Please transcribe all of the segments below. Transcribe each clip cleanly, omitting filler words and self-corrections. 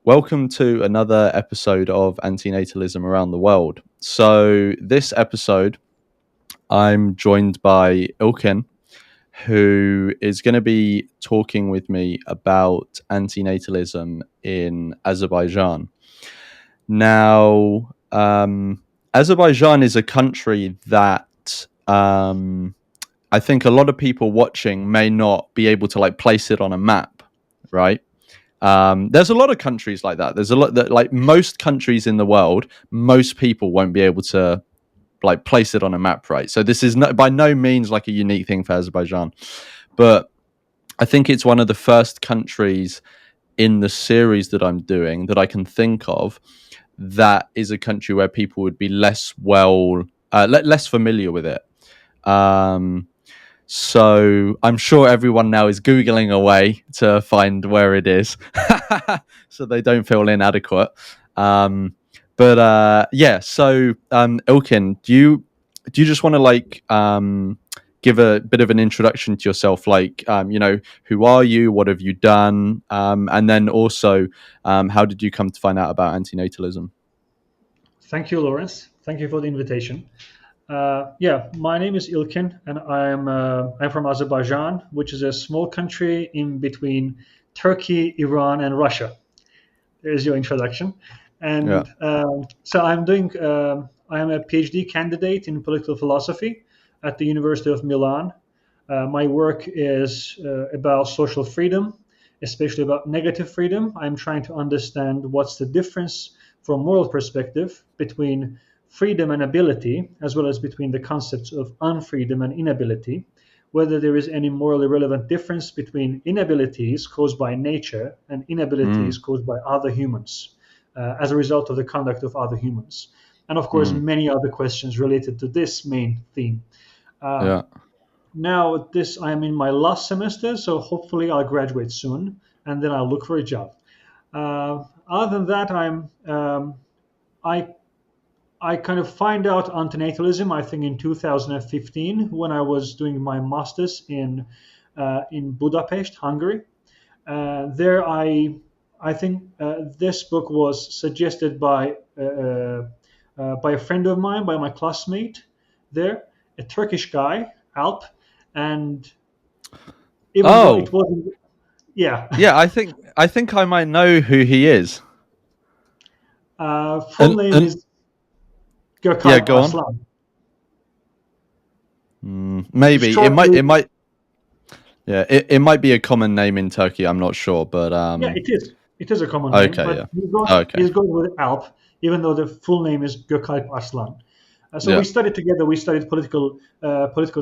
Welcome to another episode of Antinatalism Around the World. So, this episode, I'm joined by Ilkin, who is going to be talking with me about antinatalism in Azerbaijan. Now, Azerbaijan is a country that I think a lot of people watching may not be able to place it on a map, right? There's a lot of countries like that. There's a lot that, like most countries in the world, most people won't be able to place it on a map, right? So this is by no means like a unique thing for Azerbaijan, but I think it's one of the first countries in the series that I'm doing that I can think of that is a country where people would be less familiar with it. So I'm sure everyone now is Googling away to find where it is so they don't feel inadequate. Ilkin, do you just want to give a bit of an introduction to yourself? Who are you? What have you done? And then also, how did you come to find out about antinatalism? Thank you, Lawrence. Thank you for the invitation. My name is Ilkin, and I'm from Azerbaijan, which is a small country in between Turkey, Iran, and Russia. There's your introduction. Yeah. And so I am a PhD candidate in political philosophy at the University of Milan. My work is about social freedom, especially about negative freedom. I'm trying to understand what's the difference from moral perspective between freedom and ability, as well as between the concepts of unfreedom and inability, whether there is any morally relevant difference between inabilities caused by nature and inabilities caused by other humans as a result of the conduct of other humans. And of course, many other questions related to this main theme. Yeah. Now, I'm in my last semester, so hopefully I'll graduate soon, and then I'll look for a job. Other than that, I kind of find out antinatalism, I think, in 2015 when I was doing my master's in Budapest, Hungary. There, I think this book was suggested by a friend of mine, by my classmate there, a Turkish guy, Alp, and even though it wasn't, yeah. Yeah, I think I might know who he is. Full name is Yeah, Gökalp go on. Arslan. Maybe Shortly, yeah, it might be a common name in Turkey. I'm not sure, but yeah, it is. It is a common name, okay, but yeah, okay, he's going with Alp, even though the full name is Gökalp Arslan. So yeah, we studied together. We studied political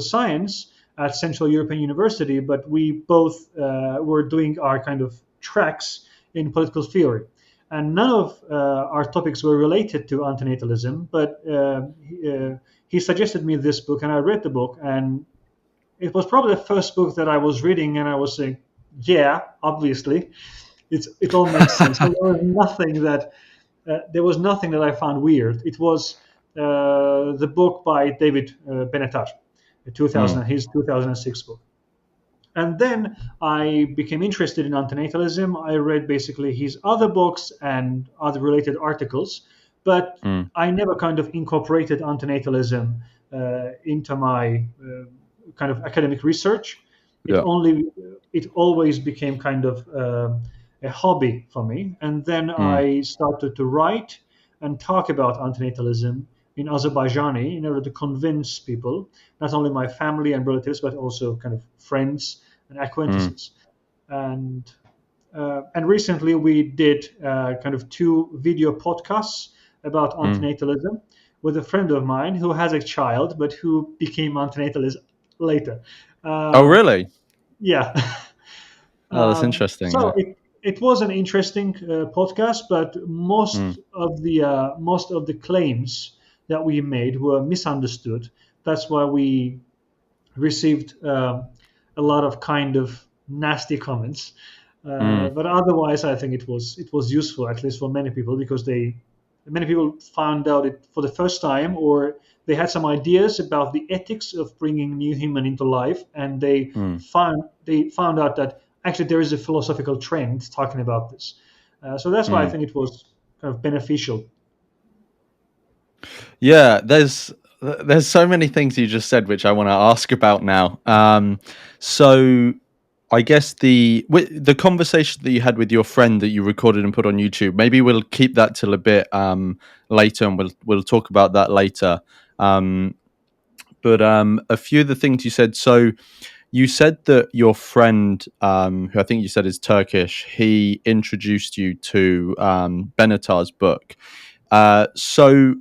science at Central European University, but we both were doing our kind of tracks in political theory. And none of our topics were related to antinatalism, but he suggested me this book, and I read the book, and it was probably the first book that I was reading, and I was saying, yeah, obviously, it all makes sense. So there was nothing that I found weird. It was the book by David Benatar, his 2006 book. And then I became interested in antinatalism. I read basically his other books and other related articles, but I never kind of incorporated antinatalism into my kind of academic research. yeah, It always became kind of a hobby for me. And then I started to write and talk about antinatalism in Azerbaijani in order to convince people, not only my family and relatives, but also kind of friends and acquaintances. And recently we did kind of 2 video podcasts about antinatalism with a friend of mine who has a child, but who became antinatalist later. Oh, really? Yeah. Oh, that's interesting. So Yeah. it was an interesting podcast, but most of the claims that we made were misunderstood. That's why we received a lot of kind of nasty comments. But otherwise, I think it was useful, at least for many people, because many people found out it for the first time, or they had some ideas about the ethics of bringing new human into life, and they found out that actually there is a philosophical trend talking about this. So that's why I Mm. think it was kind of beneficial. Yeah, there's so many things you just said which I want to ask about now. So I guess the conversation that you had with your friend that you recorded and put on YouTube, maybe we'll keep that till a bit later, and we'll talk about that later. Um, but a few of the things you said. So you said that your friend, who I think you said is Turkish, he introduced you to Benatar's book. So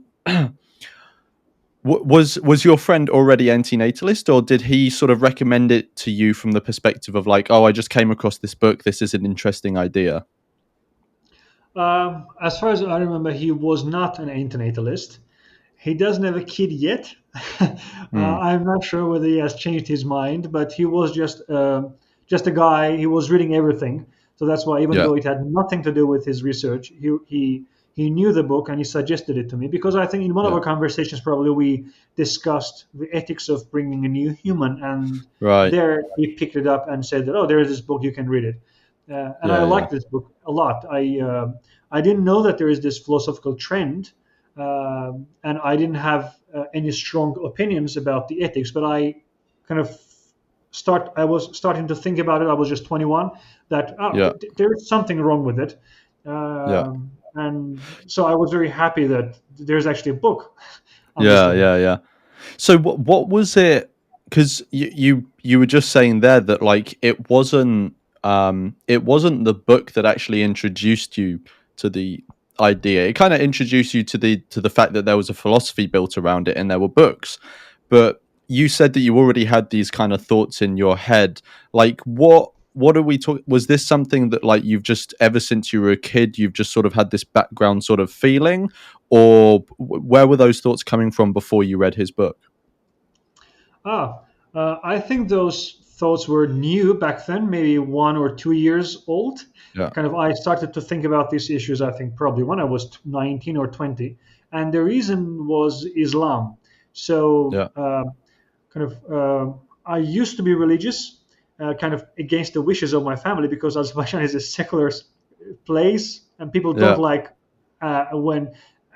was your friend already antinatalist, or did he sort of recommend it to you from the perspective of like, oh, I just came across this book, this is an interesting idea? As far as I remember, he was not an antinatalist. He doesn't have a kid yet. Mm, I'm not sure whether he has changed his mind, but he was just a guy. He was reading everything, so that's why, even yeah, though it had nothing to do with his research, he knew the book and he suggested it to me because I think in one of yeah, our conversations probably we discussed the ethics of bringing a new human, and right, there he picked it up and said that, oh, there is this book, you can read it. And I yeah, yeah, liked this book a lot. I didn't know that there is this philosophical trend, and I didn't have any strong opinions about the ethics. But I kind of I was starting to think about it. I was just 21. That yeah, there is something wrong with it, yeah. and so I was very happy that there's actually a book on this Yeah, topic. yeah, yeah. So what was it? Because you were just saying there that like it wasn't the book that actually introduced you to the idea. It kind of introduced you to the fact that there was a philosophy built around it and there were books. But you said that you already had these kind of thoughts in your head. Like what are we talking? Was this something that like you've just ever since you were a kid you've just sort of had this background sort of feeling, or where were those thoughts coming from before you read his book? Ah, I think those thoughts were new back then, maybe 1 or 2 years old. Yeah, Kind of, I started to think about these issues, I think, probably when I was 19 or 20. And the reason was Islam. So, yeah, kind of, I used to be religious, kind of against the wishes of my family because Azerbaijan is a secular place and people don't yeah, like when,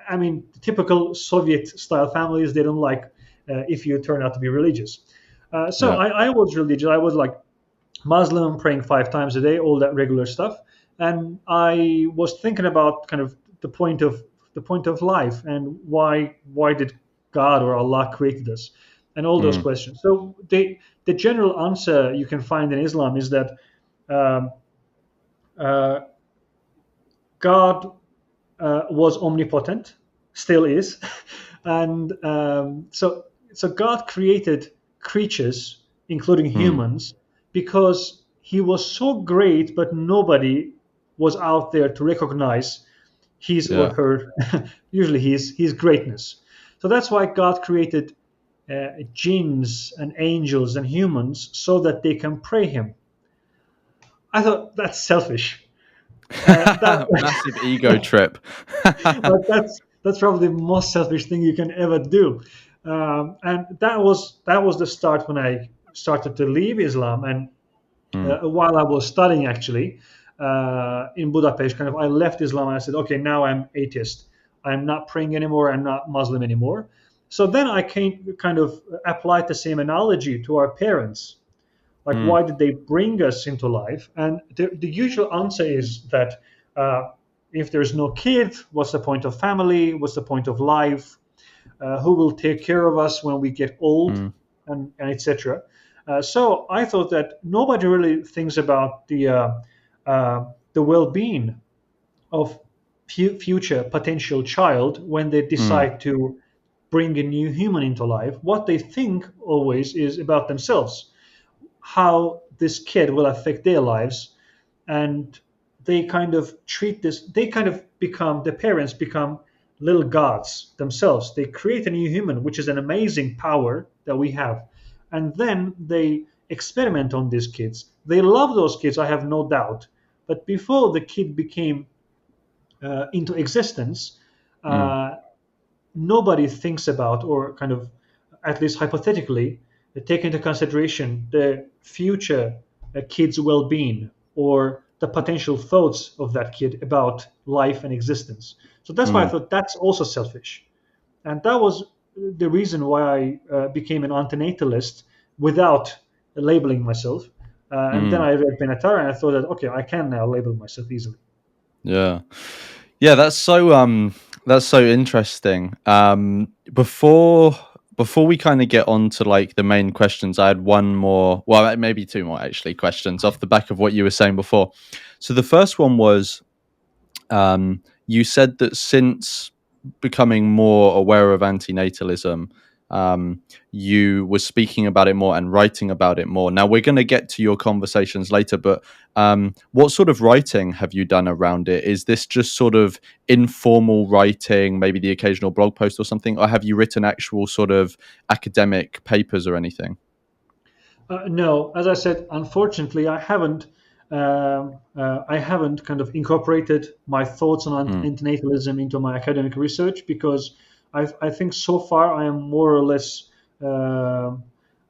I mean, typical Soviet style families, they don't like if you turn out to be religious. So yeah. I was religious. I was like Muslim, praying 5 times a day, all that regular stuff. And I was thinking about kind of the point of life and why did God or Allah created us, and all those Mm, questions. So the general answer you can find in Islam is that um, uh, God was omnipotent, still is, and so God created creatures, including mm, humans, because He was so great, but nobody was out there to recognize his or yeah. her, usually his greatness. So that's why God created jinns and angels and humans so that they can pray Him. I thought that's selfish. That Massive ego trip. but that's probably the most selfish thing you can ever do. And that was the start when I started to leave Islam. And Mm, while I was studying, actually, in Budapest, kind of, I left Islam and I said, okay, now I'm atheist. I'm not praying anymore. I'm not Muslim anymore. So then I can kind of applied the same analogy to our parents. Like, mm, why did they bring us into life? And the usual answer is that if there's no kid, what's the point of family? What's the point of life? Who will take care of us when we get old, mm, and etc. So I thought that nobody really thinks about the well-being of future potential child when they mm, decide to bring a new human into life. What they think always is about themselves, how this kid will affect their lives, and they kind of treat this, they kind of become, the parents become little gods themselves. They create a new human, which is an amazing power that we have, and then they experiment on these kids. They love those kids, I have no doubt, but before the kid became into existence, mm, uh, nobody thinks about, or kind of, at least hypothetically, take into consideration the future kid's well-being or the potential thoughts of that kid about life and existence. So that's why I Mm, thought that's also selfish, and that was the reason why I became an antinatalist without labeling myself. And then mm, I read Benatara, and I thought that okay, I can now label myself easily. yeah. Yeah, that's so interesting. Before we kind of get on to like the main questions, I had one more, well, maybe two more actually questions off the back of what you were saying before. So the first one was, you said that since becoming more aware of antinatalism, you were speaking about it more and writing about it more. Now we're going to get to your conversations later, but what sort of writing have you done around it? Is this just sort of informal writing, maybe the occasional blog post or something, or have you written actual sort of academic papers or anything? No, as I said, unfortunately, I haven't kind of incorporated my thoughts on Mm, antinatalism into my academic research because I think so far I am more or less uh,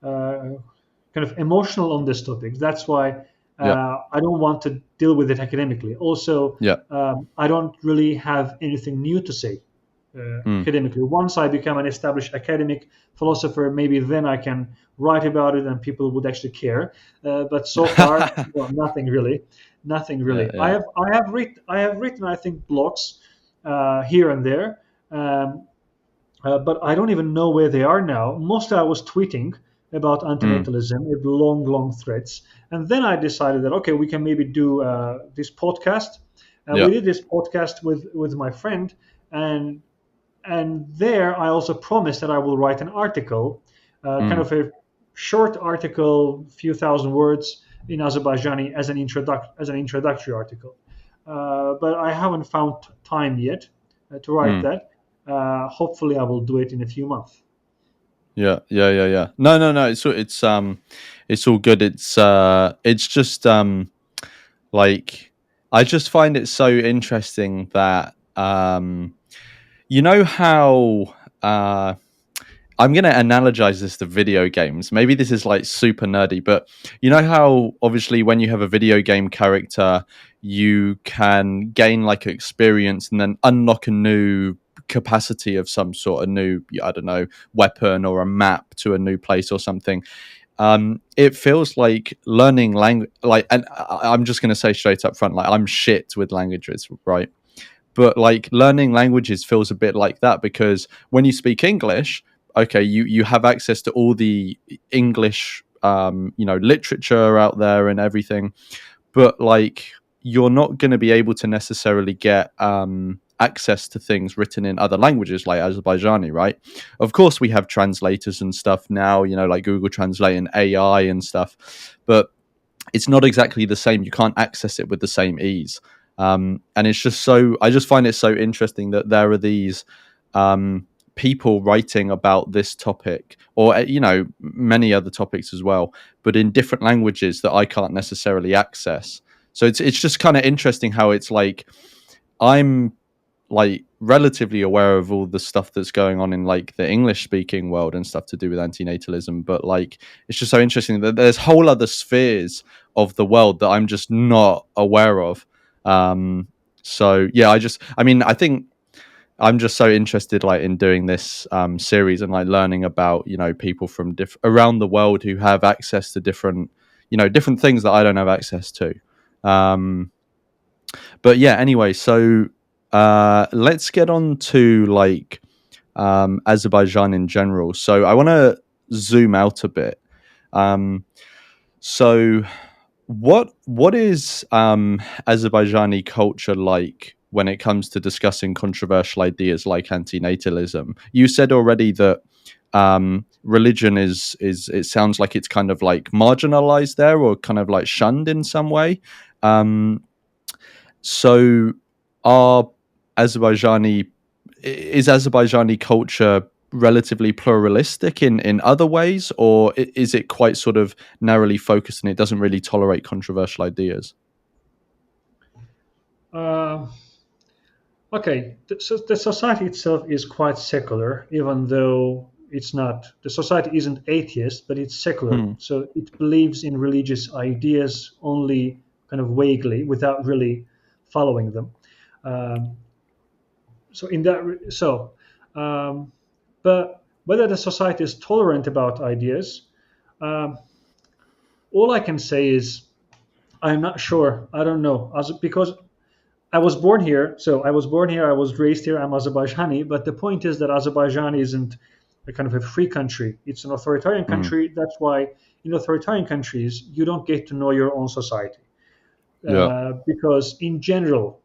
kind of emotional on this topic. That's why yeah. I don't want to deal with it academically. Also, Yeah. I don't really have anything new to say Mm. academically. Once I become an established academic philosopher, maybe then I can write about it and people would actually care. But so far, well, nothing really, nothing Yeah. really. Yeah. I have written, I think, blogs here and there, um, but I don't even know where they are now. Mostly, I was tweeting about Mm. antinatalism with long, long threads, and then I decided that okay, we can maybe do this podcast. Yeah. We did this podcast with my friend, and there I also promised that I will write an article, kind Mm. of a short article, few thousand words in Azerbaijani as an introductory article. But I haven't found time yet to write Mm. that. Hopefully, I will do it in a few months. Yeah, yeah, yeah, yeah. No, no, no. It's all good. It's just like I just find it so interesting that you know how I'm going to analogize this to video games. Maybe this is like super nerdy, but you know how obviously when you have a video game character, you can gain like experience and then unlock a new capacity of some sort, a new, I don't know, weapon or a map to a new place or something. It feels like learning language, like, and I'm just going to say straight up front, like, I'm shit with languages, right? But like learning languages feels a bit like that because when you speak English, okay, you have access to all the English literature out there and everything, but like you're not going to be able to necessarily get access to things written in other languages like Azerbaijani, right? Of course we have translators and stuff now, like Google Translate and AI and stuff, but it's not exactly the same. You can't access it with the same ease. And it's just so, I just find it so interesting that there are these people writing about this topic or, many other topics as well, but in different languages that I can't necessarily access. So it's just kind of interesting how it's like, I'm like relatively aware of all the stuff that's going on in like the English speaking world and stuff to do with antinatalism, but like it's just so interesting that there's whole other spheres of the world that I'm just not aware of. um so yeah, I think I'm just so interested like in doing this series and like learning about people from around the world who have access to different things that I don't have access to. um but yeah, anyway, so let's get on to like Azerbaijan in general. So I want to zoom out a bit. Um, so what is Azerbaijani culture like when it comes to discussing controversial ideas like antinatalism? You said already that religion is it sounds like it's kind of like marginalized there or kind of like shunned in some way. Um, so, are Azerbaijani is Azerbaijani culture relatively pluralistic in other ways, or is it quite sort of narrowly focused and it doesn't really tolerate controversial ideas? Uh, okay, so the society itself is quite secular, even though it's not. The society isn't atheist, but it's secular. Hmm. So it believes in religious ideas only kind of vaguely without really following them. Um, so in that, so, um, but whether the society is tolerant about ideas, um, all I can say is I'm not sure. I don't know, because I was born here. So I was born here. I was raised here. I'm Azerbaijani. But the point is that Azerbaijan isn't a kind of a free country. It's an authoritarian Mm. country. That's why in authoritarian countries you don't get to know your own society, Yeah. because in general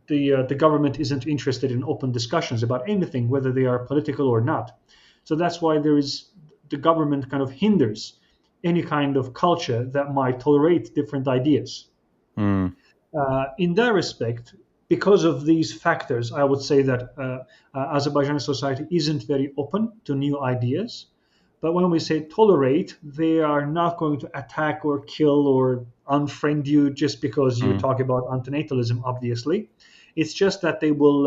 the government isn't interested in open discussions about anything, whether they are political or not. So that's why the government kind of hinders any kind of culture that might tolerate different ideas. Mm. In that respect, because of these factors, I would say that Azerbaijani society isn't very open to new ideas. But when we say tolerate, they are not going to attack or kill or unfriend you just because you Mm. talk about antinatalism, obviously. It's just that they will,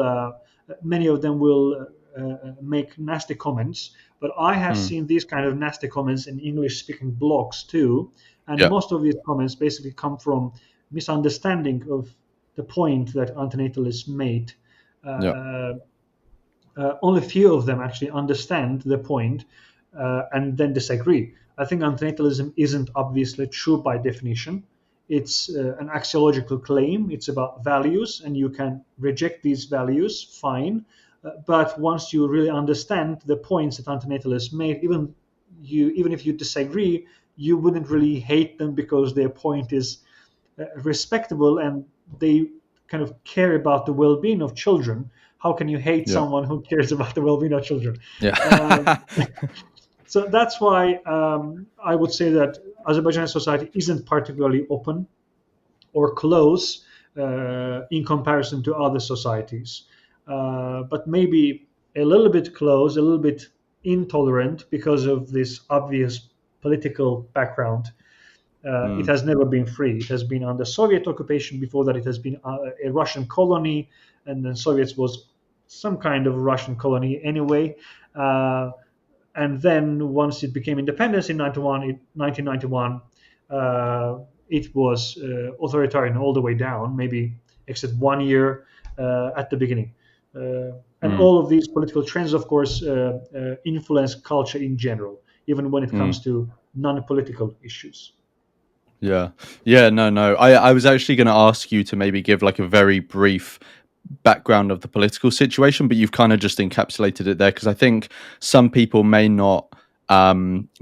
many of them will make nasty comments. But I have Mm. seen these kind of nasty comments in English speaking blogs too. And Yeah. most of these comments basically come from misunderstanding of the point that antinatalists made. Yeah. Uh, Only few of them actually understand the point and then disagree. I think antinatalism isn't obviously true by definition. It's an axiological claim. It's about values, and you can reject these values, fine. But once you really understand the points that antinatalists made, even if you disagree, you wouldn't really hate them because their point is respectable and they kind of care about the well-being of children. How can you hate Yeah. someone who cares about the well-being of children? Um, Yeah. so that's why I would say that Azerbaijani society isn't particularly open or close in comparison to other societies, but maybe a little bit close, a little bit intolerant because of this obvious political background. It Mm. has never been free. It has been under Soviet occupation. Before that, it has been a Russian colony, and then Soviets was some kind of Russian colony anyway. Uh, and then once it became independence in 1991, it was authoritarian all the way down, maybe except 1 year at the beginning. And Mm. all of these political trends, of course, influence culture in general, even when it Mm. comes to non-political issues. Yeah. Yeah. No, no. I was actually going to ask you to maybe give like a very brief background of the political situation, but you've kind of just encapsulated it there because I think some people may not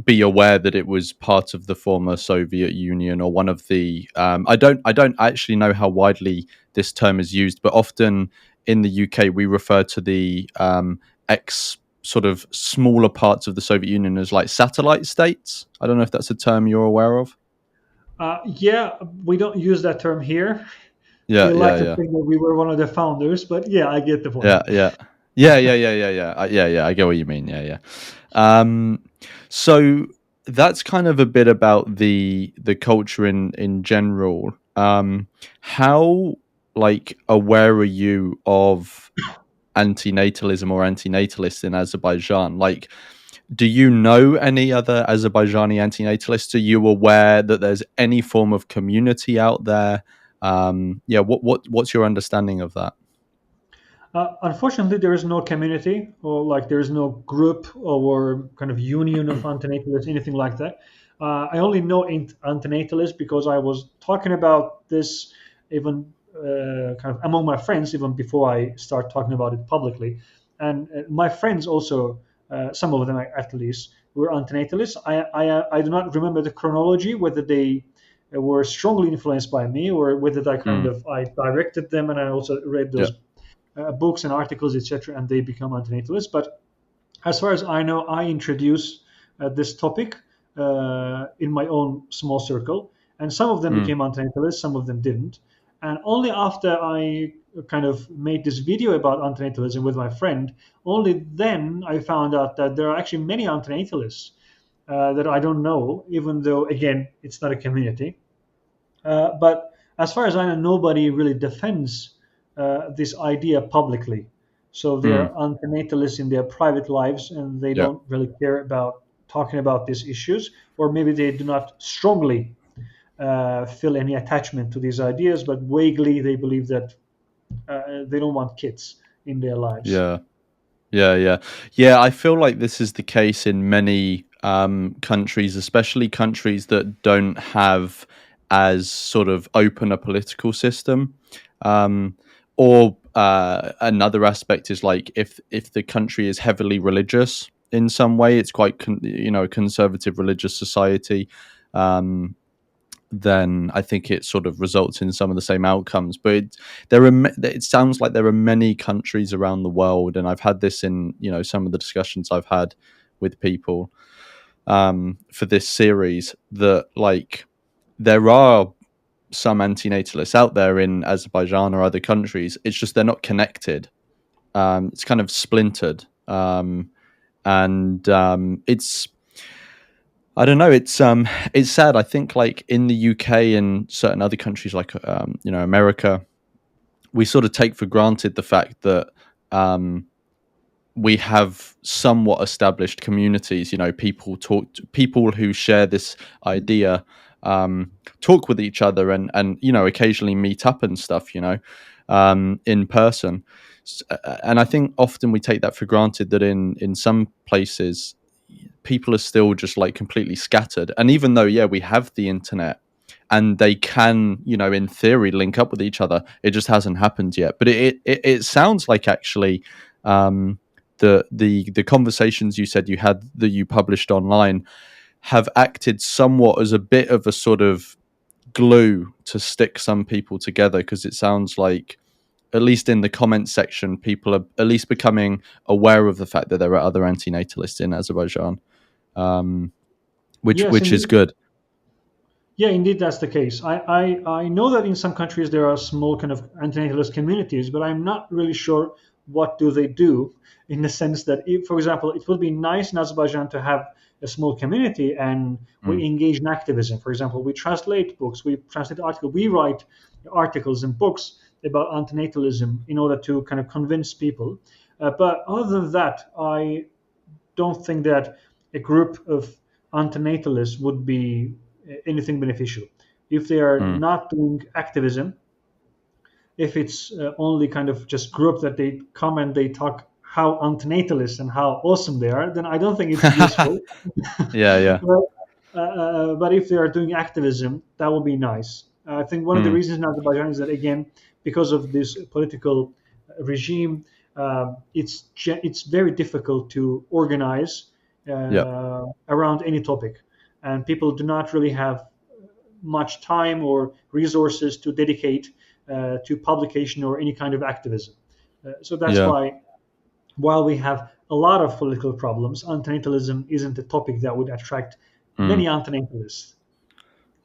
be aware that it was part of the former Soviet Union or one of the. I don't actually know how widely this term is used, but often in the UK we refer to the ex sort of smaller parts of the Soviet Union as like satellite states. I don't know if that's a term you're aware of. Yeah, we don't use that term here. Yeah, We yeah, like to yeah. think that we were one of the founders, but yeah, I get the point. Yeah, yeah, yeah. Yeah, yeah. I get what you mean. Yeah, yeah. Um, so that's kind of a bit about the culture in general. How like aware are you of antinatalism or antinatalists in Azerbaijan? Like, do you know any other Azerbaijani antinatalists? Are you aware that there's any form of community out there? Yeah, what's your understanding of that? Unfortunately, there is no community or like there is no group or kind of union of antinatalists, anything like that. I only know antinatalists because I was talking about this even kind of among my friends even before I start talking about it publicly. And my friends also, some of them at least, were antinatalists. I do not remember the chronology whether they were strongly influenced by me or whether Mm, I directed them and I also read yeah. those books and articles, etc., and they become antinatalists. But as far as I know, I introduced this topic in my own small circle, and some of them Mm, became antinatalists, some of them didn't. And only after I kind of made this video about antinatalism with my friend, only then I found out that there are actually many antinatalists that I don't know, even though, again, it's not a community. But as far as I know, nobody really defends this idea publicly. So they're mm, antinatalists in their private lives and they yeah. don't really care about talking about these issues, or maybe they do not strongly feel any attachment to these ideas, but vaguely they believe that they don't want kids in their lives. Yeah. Yeah, yeah, yeah. I feel like this is the case in many countries, especially countries that don't have as sort of open a political system. Or another aspect is like if the country is heavily religious in some way, it's quite a conservative religious society. Um, then I think it sort of results in some of the same outcomes. But it sounds like there are many countries around the world, and I've had this in some of the discussions I've had with people for this series, that like there are some antinatalists out there in Azerbaijan or other countries. It's just they're not connected. It's kind of splintered, and it's I don't know. It's sad. I think like in the UK and certain other countries like America, we sort of take for granted the fact that um, we have somewhat established communities. People who share this idea, talk with each other, and occasionally meet up and stuff. In person. And I think often we take that for granted, that in some places people are still just like completely scattered. And even though, yeah, we have the internet and they can, in theory, link up with each other, it just hasn't happened yet. But it sounds like actually the conversations you said you had that you published online have acted somewhat as a bit of a sort of glue to stick some people together, because it sounds like, at least in the comments section, people are at least becoming aware of the fact that there are other antinatalists in Azerbaijan, um, which Yes, which is indeed. good. Yeah, indeed, that's the case. I know that in some countries there are small kind of antinatalist communities, but I'm not really sure what do they do, in the sense that, if, for example, it would be nice in Azerbaijan to have a small community and we Mm, engage in activism. For example, we translate books, we translate articles, we write articles and books about antinatalism in order to kind of convince people. But other than that, I don't think that a group of antinatalists would be anything beneficial. If they are mm. not doing activism, if it's only kind of just group that they come and they talk how antinatalist and how awesome they are, then I don't think it's useful. Yeah, yeah. But if they are doing activism, that would be nice. I think one of the Mm, reasons in Azerbaijan is that, again, because of this political regime, it's very difficult to organize yeah. around any topic, and people do not really have much time or resources to dedicate to publication or any kind of activism. So that's Yeah. why, while we have a lot of political problems, antinatalism isn't a topic that would attract many Mm. antinatalists.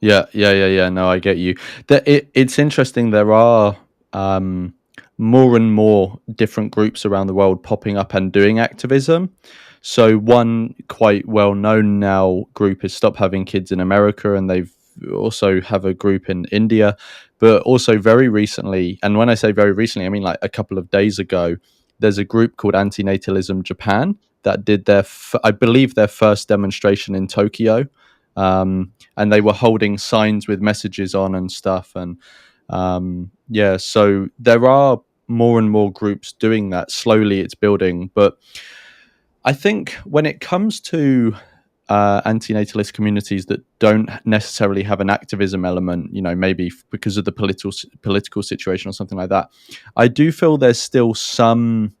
Yeah, yeah, yeah, yeah. No, I get you. It's interesting. There are um, more and more different groups around the world popping up and doing activism. So one quite well known now group is Stop Having Kids in America, and they've also have a group in India. But also very recently, and when I say very recently, I mean like a couple of days ago, there's a group called Antinatalism Japan that did I believe, their first demonstration in Tokyo. And they were holding signs with messages on and stuff. And yeah, so there are more and more groups doing that. Slowly, it's building. But I think when it comes to antinatalist communities that don't necessarily have an activism element, maybe because of the political situation or something like that, I do feel there's still some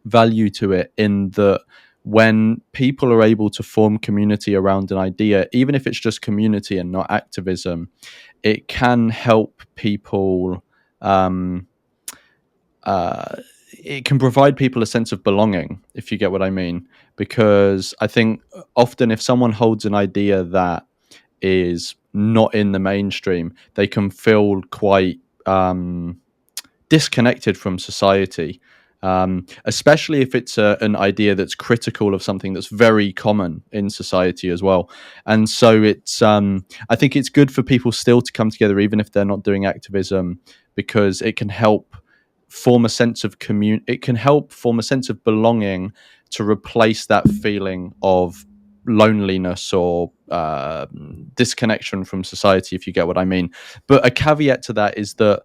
value to it, in that when people are able to form community around an idea, even if it's just community and not activism, it can help people. Um, uh, it can provide people a sense of belonging, if you get what I mean. Because I think often if someone holds an idea that is not in the mainstream, they can feel quite disconnected from society, especially if it's an idea that's critical of something that's very common in society as well. And so I think it's good for people still to come together, even if they're not doing activism, because it can help form a sense of it can help form a sense of belonging, to replace that feeling of loneliness or disconnection from society, if you get what I mean. But a caveat to that is that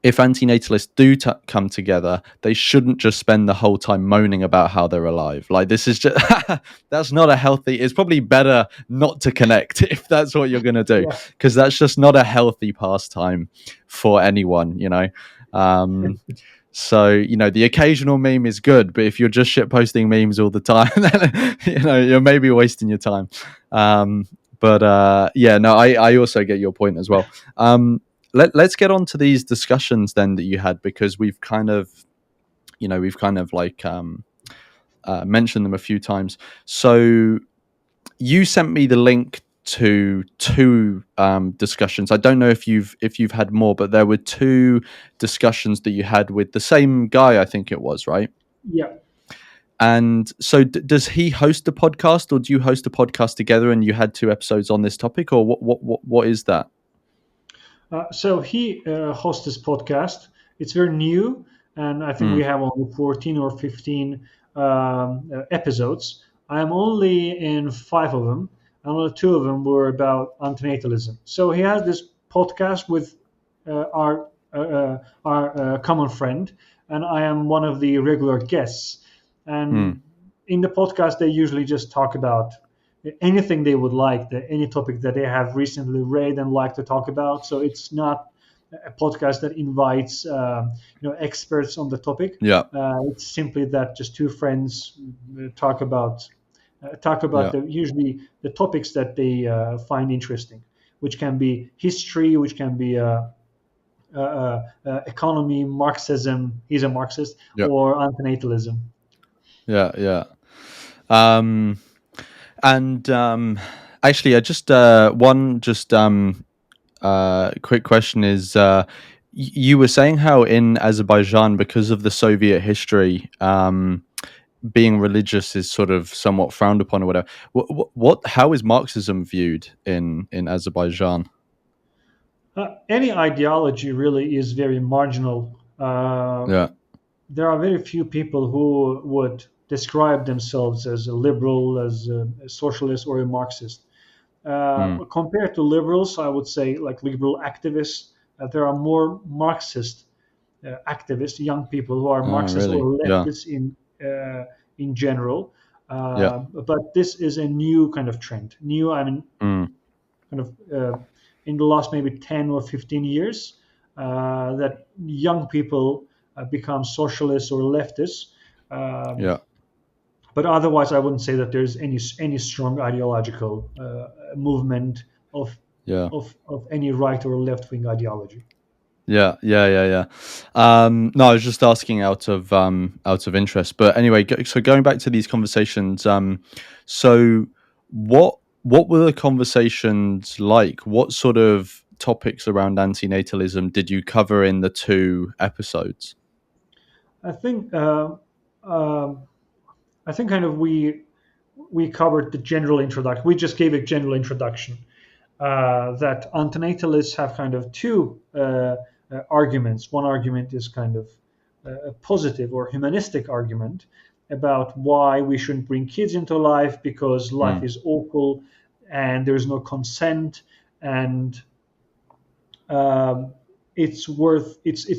if antinatalists do come together, they shouldn't just spend the whole time moaning about how they're alive. Like, this is just that's not a healthy. It's probably better not to connect if that's what you're going to do, Yeah. because that's just not a healthy pastime for anyone, you know. Um, so, you know, the occasional meme is good, but if you're just shit posting memes all the time, then, you know, you're maybe wasting your time. Yeah, no, I also get your point as well. Let's get on to these discussions then that you had, because we've kind of, you know, like mentioned them a few times. So you sent me the link to two discussions. I don't know if you've had more, but there were two discussions that you had with the same guy, I think it was, right? Yeah. And so does he host a podcast, or do you host a podcast together and you had two episodes on this topic, or what is that? So he hosts this podcast. It's very new, and I think we Mm, have only 14 or 15 episodes. I'm only in 5 of them, and only 2 of them were about antinatalism. So he has this podcast with our common friend, and I am one of the regular guests. mm, And in the podcast, they usually just talk about anything they would like, any topic that they have recently read and like to talk about. So it's not a podcast that invites experts on the topic. yeah, It's simply that just two friends talk about yeah, usually the topics that they find interesting, which can be history, which can be economy, Marxism. He's a Marxist, yeah, or antinatalism. yeah. Um, and actually, I just one just quick question is, you were saying how in Azerbaijan, because of the Soviet history, being religious is sort of somewhat frowned upon or whatever. How is Marxism viewed in Azerbaijan? Any ideology really is very marginal. Yeah. There are very few people who would describe themselves as a liberal, as a socialist, or a Marxist. Mm. Compared to liberals, I would say, like liberal activists, there are more Marxist activists, young people who are Oh, Marxists really? or Yeah. leftists in general. Yeah. But this is a new kind of trend. New, I mean, Mm. kind of in the last maybe 10 or 15 years, that young people become socialists or leftists. Um, Yeah. but otherwise, I wouldn't say that there's any strong ideological movement of Yeah. of any right or left wing ideology. Yeah, yeah. No, I was just asking out of interest. But anyway, so going back to these conversations, so what were the conversations like? What sort of topics around antinatalism did you cover in the two episodes? I think um, I think kind of we covered the general introduction. We just gave a general introduction that antinatalists have kind of two arguments. One argument is kind of a positive or humanistic argument about why we shouldn't bring kids into life because life Mm, is awful and there's no consent, and um, it's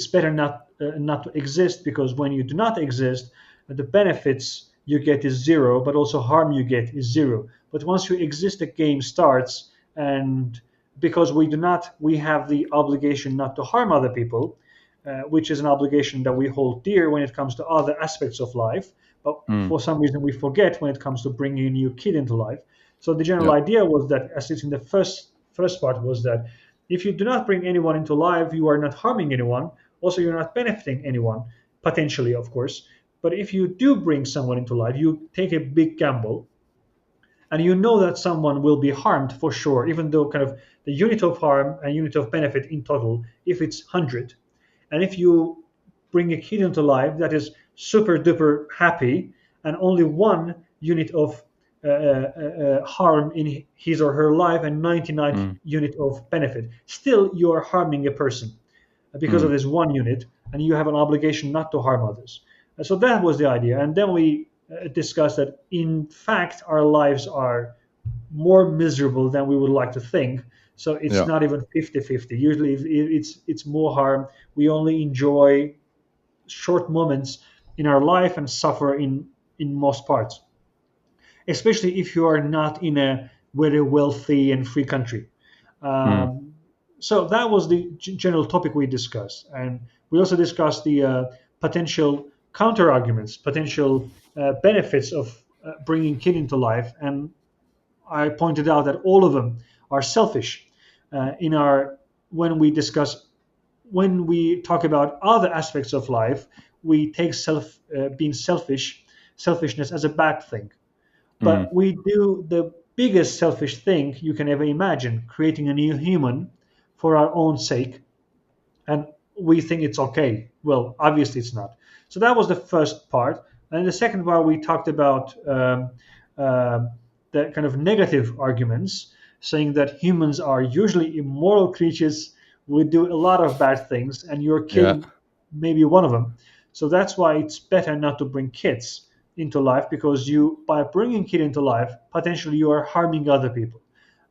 better not to exist, because when you do not exist, the benefits you get is zero, but also harm you get is zero. But once you exist, the game starts, and because we have the obligation not to harm other people, which is an obligation that we hold dear when it comes to other aspects of life, but mm, for some reason we forget when it comes to bringing a new kid into life. So the general yeah. idea was that, as it's in the first part, was that if you do not bring anyone into life, you are not harming anyone. Also, you're not benefiting anyone, potentially, of course. But if you do bring someone into life, you take a big gamble, and you know that someone will be harmed for sure, even though kind of the unit of harm and unit of benefit in total, if it's 100. And if you bring a kid into life that is super duper happy, and only one unit of harm in his or her life and 99 Mm, unit of benefit, still you are harming a person because of mm, this one unit, and you have an obligation not to harm others. So that was the idea. And then we discussed that in fact our lives are more miserable than we would like to think. So it's Yeah. not even 50-50. Usually it's more harm. We only enjoy short moments in our life and suffer in most parts, especially if you are not in a very wealthy and free country. Mm. Um, so that was the general topic we discussed, and we also discussed the potential counter arguments, potential benefits of bringing kid into life, and I pointed out that all of them are selfish. In our when we discuss when we talk about other aspects of life, we take being selfishness as a bad thing. Mm. But we do the biggest selfish thing you can ever imagine, creating a new human for our own sake, and we think it's okay. Well, obviously it's not. So that was the first part. And the second part, we talked about um the kind of negative arguments, saying that humans are usually immoral creatures, we do a lot of bad things, and your Yeah. kid may be one of them. So that's why it's better not to bring kids into life, because you, by bringing kid into life, potentially you are harming other people.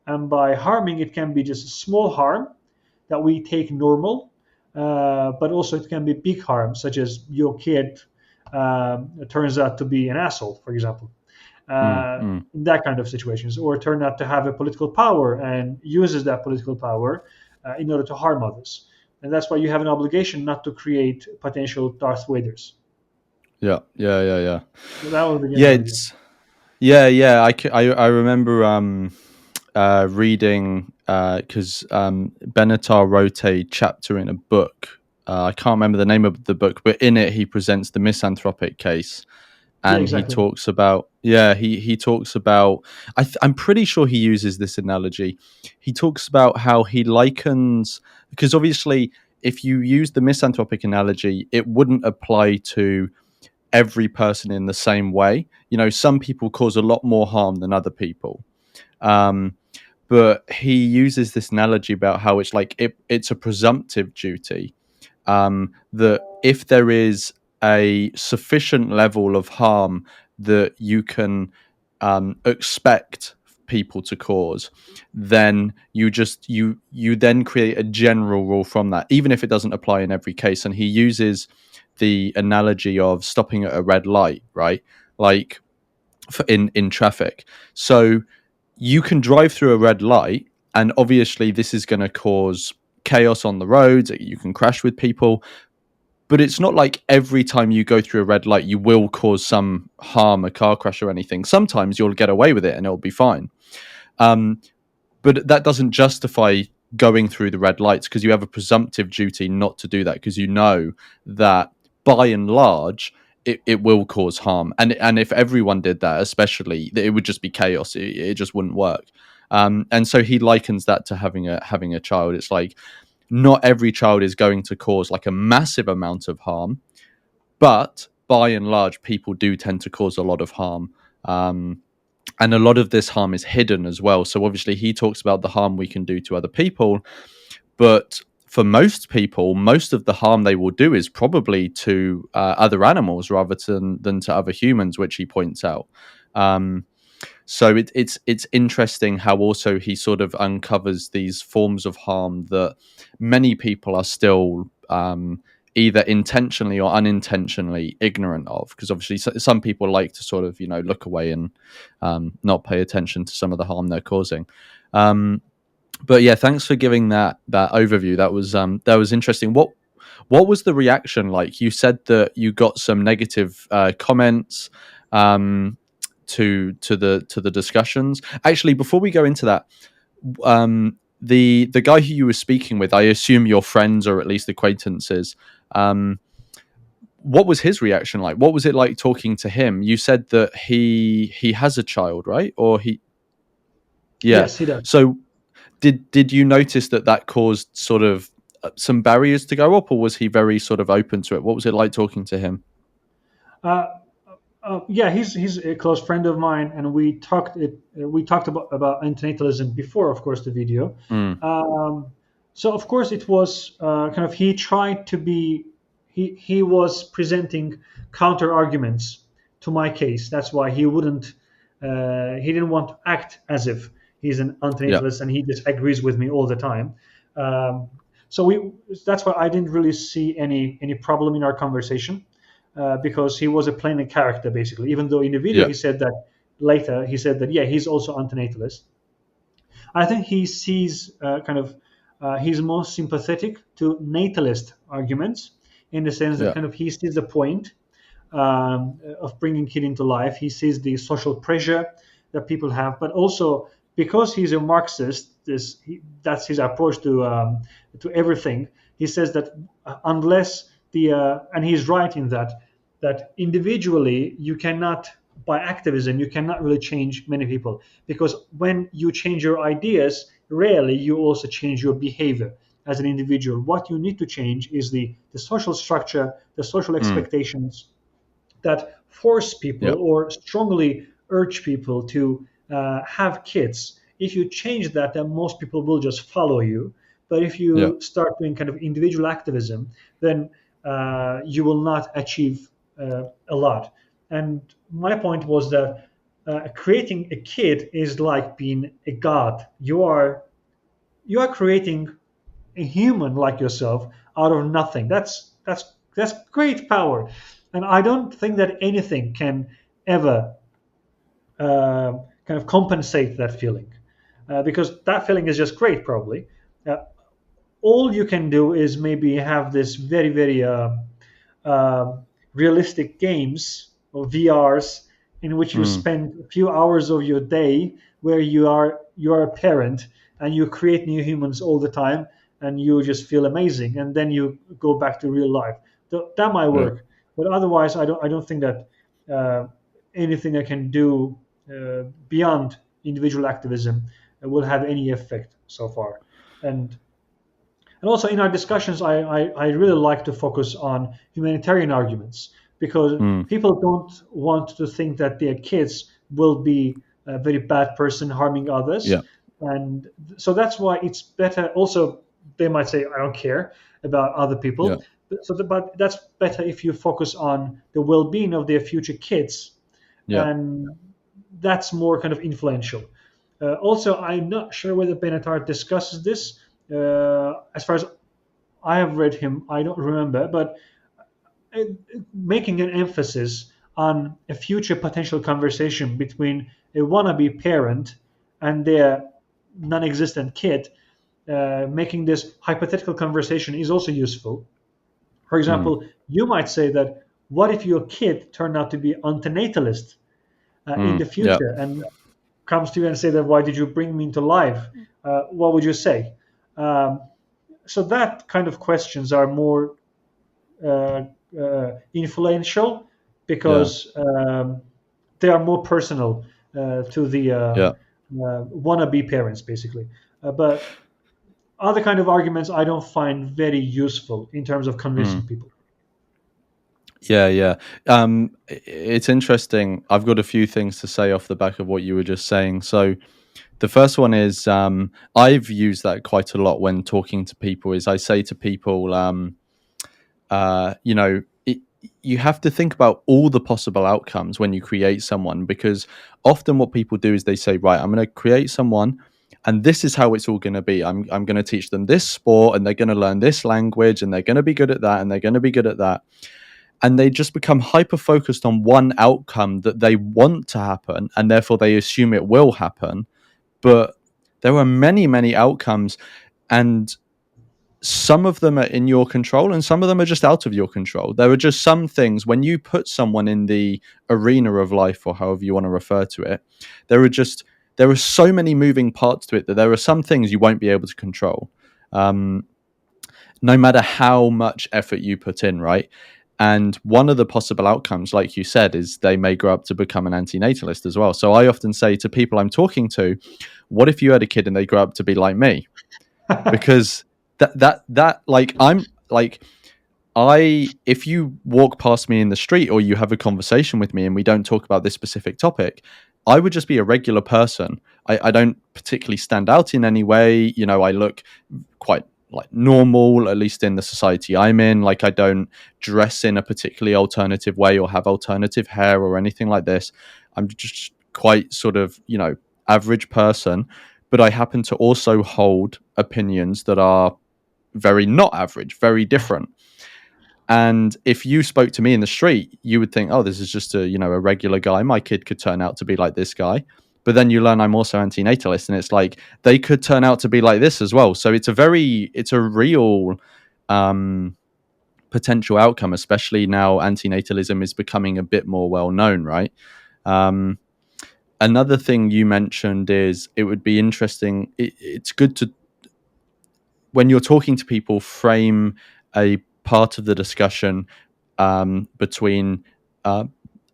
And by harming, it can be just a small harm that we take normal, but also it can be big harm, such as your kid turns out to be an asshole, for example, Mm. Mm. in that kind of situations, or turn out to have a political power and uses that political power in order to harm others. And that's why you have an obligation not to create potential Darth Vaders. Yeah. Yeah. Yeah. Yeah. So that was the Yeah. general idea. Yeah. I remember reading because Benatar wrote a chapter in a book. I can't remember the name of the book, but in it he presents the misanthropic case, Yeah, and he exactly. talks about he talks about I'm pretty sure he uses this analogy. He talks about how he likens, because obviously if you use the misanthropic analogy, it wouldn't apply to every person in the same way. You know, some people cause a lot more harm than other people. Um, but he uses this analogy about how it's like it's a presumptive duty, that if there is a sufficient level of harm that you can expect people to cause, then you then create a general rule from that, even if it doesn't apply in every case. And he uses the analogy of stopping at a red light, right? Like in traffic. So you can drive through a red light, and obviously this is going to cause chaos on the roads. You can crash with people, but it's not like every time you go through a red light you will cause some harm, a car crash or anything. Sometimes you'll get away with it and it'll be fine. um, but that doesn't justify going through the red lights, because you have a presumptive duty not to do that, because you know that by and large it will cause harm. And if everyone did that, especially, it would just be chaos. It just wouldn't work. And so he likens that to having a child. It's like not every child is going to cause like a massive amount of harm, but by and large people do tend to cause a lot of harm. And a lot of this harm is hidden as well. So obviously he talks about the harm we can do to other people, but for most people, most of the harm they will do is probably to other animals rather than to other humans, which he points out. Um, so it's interesting how also he sort of uncovers these forms of harm that many people are still either intentionally or unintentionally ignorant of, because obviously some people like to sort of look away and not pay attention to some of the harm they're causing. But yeah, thanks for giving that overview. That was interesting. What was the reaction like? You said that you got some negative comments um, to the discussions. Actually, before we go into that, the guy who you were speaking with, I assume your friends or at least acquaintances. What was his reaction like? What was it like talking to him? You said that he has a child, right? Or he yeah. Yes, he does. So did you notice that caused sort of some barriers to go up, or was he very sort of open to it? What was it like talking to him? Uh, yeah, he's a close friend of mine, and we talked about antinatalism before, of course, the video. Mm. Um, so of course it was kind of he was presenting counter arguments to my case. That's why he wouldn't. He didn't want to act as if he's an Yeah. antinatalist and he just agrees with me all the time. Um, so we. That's why I didn't really see any problem in our conversation, because he was a playing a character basically. Even though in the video Yeah. he said that later he said that yeah he's also antinatalist. I think he sees he's more sympathetic to natalist arguments in the sense that Yeah. kind of he sees the point of bringing kid into life. He sees the social pressure that people have, but also because he's a Marxist, that's his approach to everything. He says that unless and he's right in that individually you cannot, by activism you cannot really change many people, because when you change your ideas, rarely you also change your behavior as an individual. What you need to change is the social structure, the social Mm. expectations that force people Yeah. or strongly urge people to have kids. If you change that, then most people will just follow you. But if Yeah. you start doing kind of individual activism, then you will not achieve a lot. And my point was that creating a kid is like being a god. You are creating a human like yourself out of nothing. That's great power, and I don't think that anything can ever kind of compensate that feeling, because that feeling is just great. Probably, uh, all you can do is maybe have this very very uh, realistic games or VRs in which you Mm. spend a few hours of your day where you are a parent and you create new humans all the time and you just feel amazing, and then you go back to real life. That might Yeah. work, but otherwise I don't think that uh, anything I can do beyond individual activism will have any effect so far. And also in our discussions, I really like to focus on humanitarian arguments, because Mm. people don't want to think that their kids will be a very bad person harming others. Yeah. And so that's why it's better. Also, they might say, I don't care about other Yeah. people. But that's better if you focus on the well being of their future kids. Yeah. And that's more kind of influential. Also, I'm not sure whether Benatar discusses this. As far as I have read him, I don't remember, but uh, making an emphasis on a future potential conversation between a wannabe parent and their non-existent kid, making this hypothetical conversation is also useful. For Mm. example, you might say that what if your kid turned out to be antinatalist in the Mm. Yeah. future and comes to you and say that why did you bring me into life? What would you say? Um, so that kind of questions are more influential Yeah. because they are more personal to the Yeah. wannabe parents, basically. But other kind of arguments I don't find very useful in terms of convincing Mm. people. Yeah, yeah. It's interesting. I've got a few things to say off the back of what you were just saying. So the first one is I've used that quite a lot when talking to people. Is I say to people, you know, you have to think about all the possible outcomes when you create someone, because often what people do is they say, right, I'm going to create someone. And this is how it's all going to be. I'm going to teach them this sport, and they're going to learn this language, and they're going to be good at that, and they're going to be good at that, and they just become hyper focused on one outcome that they want to happen, and therefore they assume it will happen. But there are many, many outcomes, and some of them are in your control and some of them are just out of your control. There are just some things when you put someone in the arena of life, or however you want to refer to it, there are just there are so many moving parts to it that there are some things you won't be able to control. Um, no matter how much effort you put in, right? And one of the possible outcomes, like you said, is they may grow up to become an antinatalist as well. So I often say to people I'm talking to, what if you had a kid and they grow up to be like me? Because that like I'm like I if you walk past me in the street or you have a conversation with me and we don't talk about this specific topic, I would just be a regular person. I don't particularly stand out in any way. You know, I look quite like normal, at least in the society I'm in. Like I don't dress in a particularly alternative way or have alternative hair or anything like this. I'm just quite sort of, average person, but I happen to also hold opinions that are very not average, very different. And if you spoke to me in the street, you would think, "Oh, this is just a regular guy. My kid could turn out to be like this guy." But then you learn I'm also antinatalist, and it's like they could turn out to be like this as well. So it's a real um, potential outcome, especially now antinatalism is becoming a bit more well known, right? Um, Another thing you mentioned is it would be interesting. It's good to, when you're talking to people, frame a part of the discussion between uh,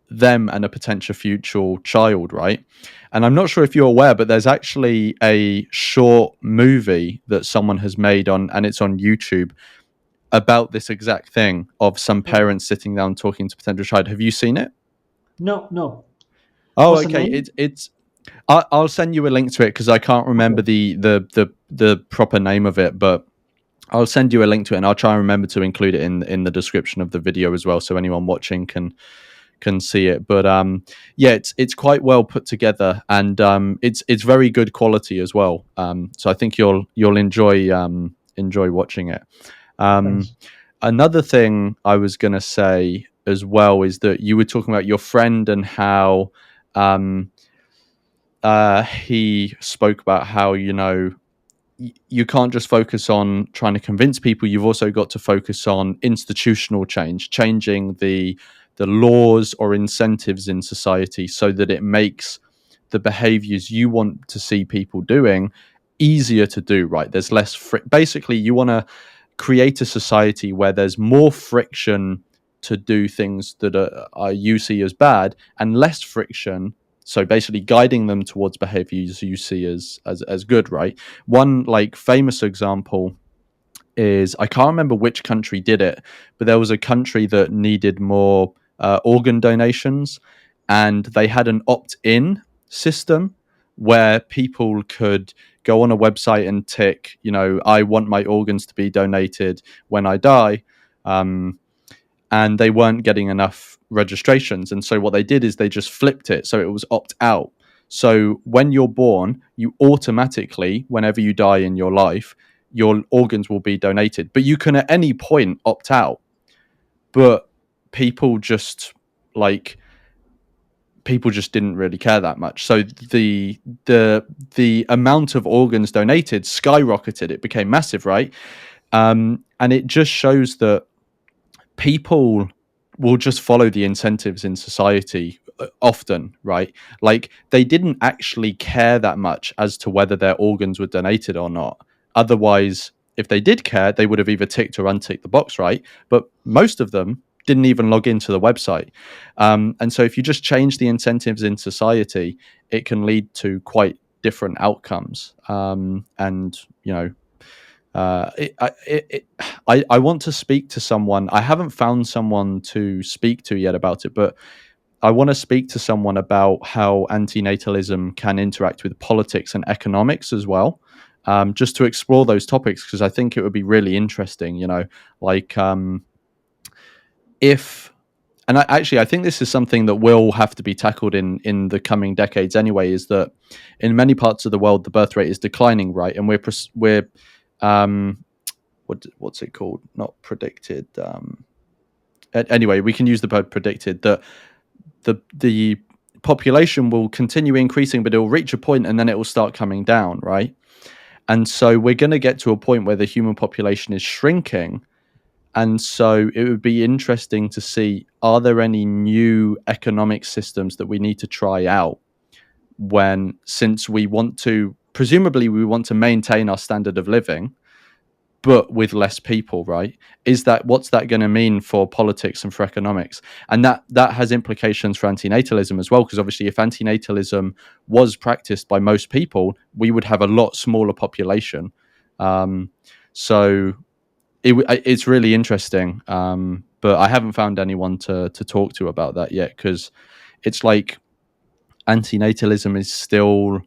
them and a potential future child, right? And I'm not sure if you're aware, but there's actually a short movie that someone has made and it's on YouTube about this exact thing of some Oh, parents sitting down talking to potential child. Have you seen it? no, no. Oh, What's the okay. name? I'll send you a link to it because I can't remember Okay, the proper name of it, but I'll send you a link to it, and I'll try and remember to include it in the description of the video as well, so anyone watching can see it. But yeah, it's quite well put together, and it's very good quality as well. So I think you'll enjoy watching it. Um, thanks. Another thing I was gonna say as well is that you were talking about your friend and how um, he spoke about how you can't just focus on trying to convince people. You've also got to focus on institutional change, changing the laws or incentives in society so that it makes the behaviors you want to see people doing easier to do. Right? There's less basically you want to create a society where there's more friction to do things that are you see as bad and less friction, so basically guiding them towards behaviors you see as good, right? One like famous example is, I can't remember which country did it, but there was a country that needed more organ donations, and they had an opt-in system where people could go on a website and tick, I want my organs to be donated when I die. Um, and they weren't getting enough registrations. And so what they did is they just flipped it. So it was opt out. So when you're born, you automatically, whenever you die in your life, your organs will be donated. But you can at any point opt out. But people just like people just didn't really care that much. So the amount of organs donated skyrocketed. It became massive, right? And it just shows that people will just follow the incentives in society often, right? Like they didn't actually care that much as to whether their organs were donated or not. Otherwise, if they did care, they would have either ticked or unticked the box, right? But most of them didn't even log into the website. And so if you just change the incentives in society, it can lead to quite different outcomes. And, I want to speak to someone. I haven't found someone to speak to yet about it, but I want to speak to someone about how antinatalism can interact with politics and economics as well, just to explore those topics because I think it would be really interesting. Like if and I think this is something that will have to be tackled in the coming decades anyway. Is that in many parts of the world the birth rate is declining, right? And we're um, what's it called? Not predicted. Anyway, we can use the word predicted that the population will continue increasing, but it will reach a point and then it will start coming down, right? And so we're going to get to a point where the human population is shrinking. And so it would be interesting to see, are there any new economic systems that we need to try out since we want to, presumably we want to maintain our standard of living, but with less people, right? What's that going to mean for politics and for economics? And that has implications for antinatalism as well, because obviously if antinatalism was practiced by most people, we would have a lot smaller population. So it's really interesting, but I haven't found anyone to talk to about that yet, because it's like antinatalism is still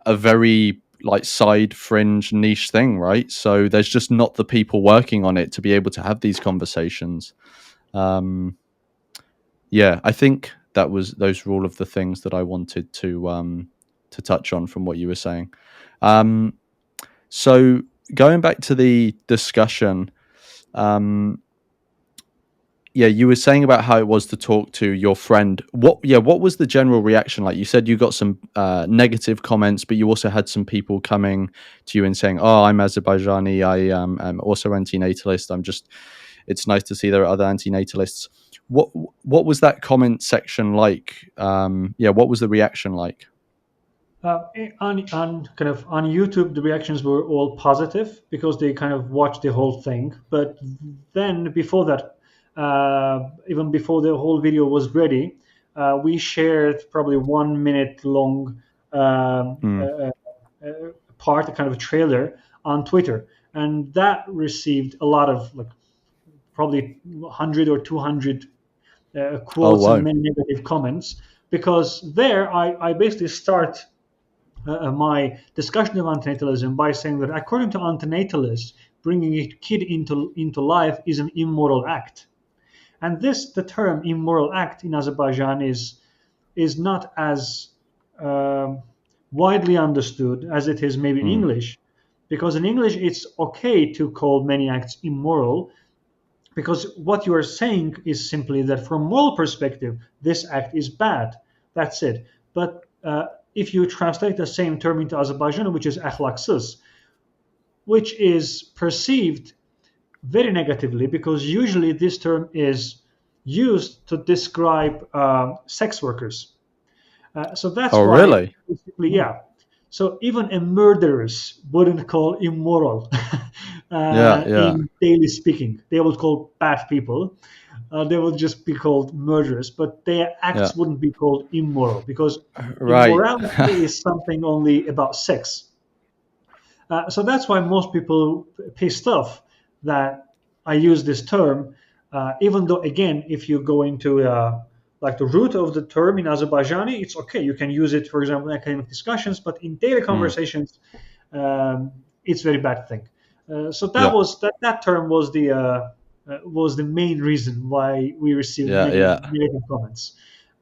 a very like side fringe niche thing, right? So there's just not the people working on it to be able to have these conversations. um yeah, I think those were all of the things that I wanted to touch on from what you were saying. um so going back to the discussion, um yeah, you were saying about how it was to talk to your friend. What was the general reaction like? You said you got some negative comments, but you also had some people coming to you and saying, "Oh, I'm Azerbaijani. I'm also antinatalist. It's nice to see there are other antinatalists." What was that comment section like? Yeah, what was the reaction like? On YouTube, the reactions were all positive because they kind of watched the whole thing. But then before that, even before the whole video was ready, we shared probably 1 minute long Mm. part, a kind of a trailer on Twitter, and that received a lot of like probably 100 or 200 Oh, quotes and wow. many negative comments because there I basically start my discussion of antinatalism by saying that according to antinatalists, bringing a kid into life is an immoral act. And the term immoral act in Azerbaijan is not as um, widely understood as it is maybe in Mm. English, because in English it's okay to call many acts immoral, because what you are saying is simply that from moral perspective this act is bad, that's it. But if you translate the same term into Azerbaijan, which is ahlaksız, which is perceived very negatively, because usually this term is used to describe sex workers. So that's Oh, why really? basically, Oh. yeah. So even a murderers wouldn't call immoral Yeah, yeah, in daily speaking. They would call bad people. They would just be called murderers, but their yeah. acts wouldn't be called immoral, because Right. immorality is something only about sex. So that's why most people pissed off that I use this term, even though again, if you go into like the root of the term in Azerbaijani, it's okay. You can use it, for example, in academic discussions, but in daily Mm. conversations, it's a very bad thing. So Yeah, that term was the main reason why we received yeah, many yeah, negative comments.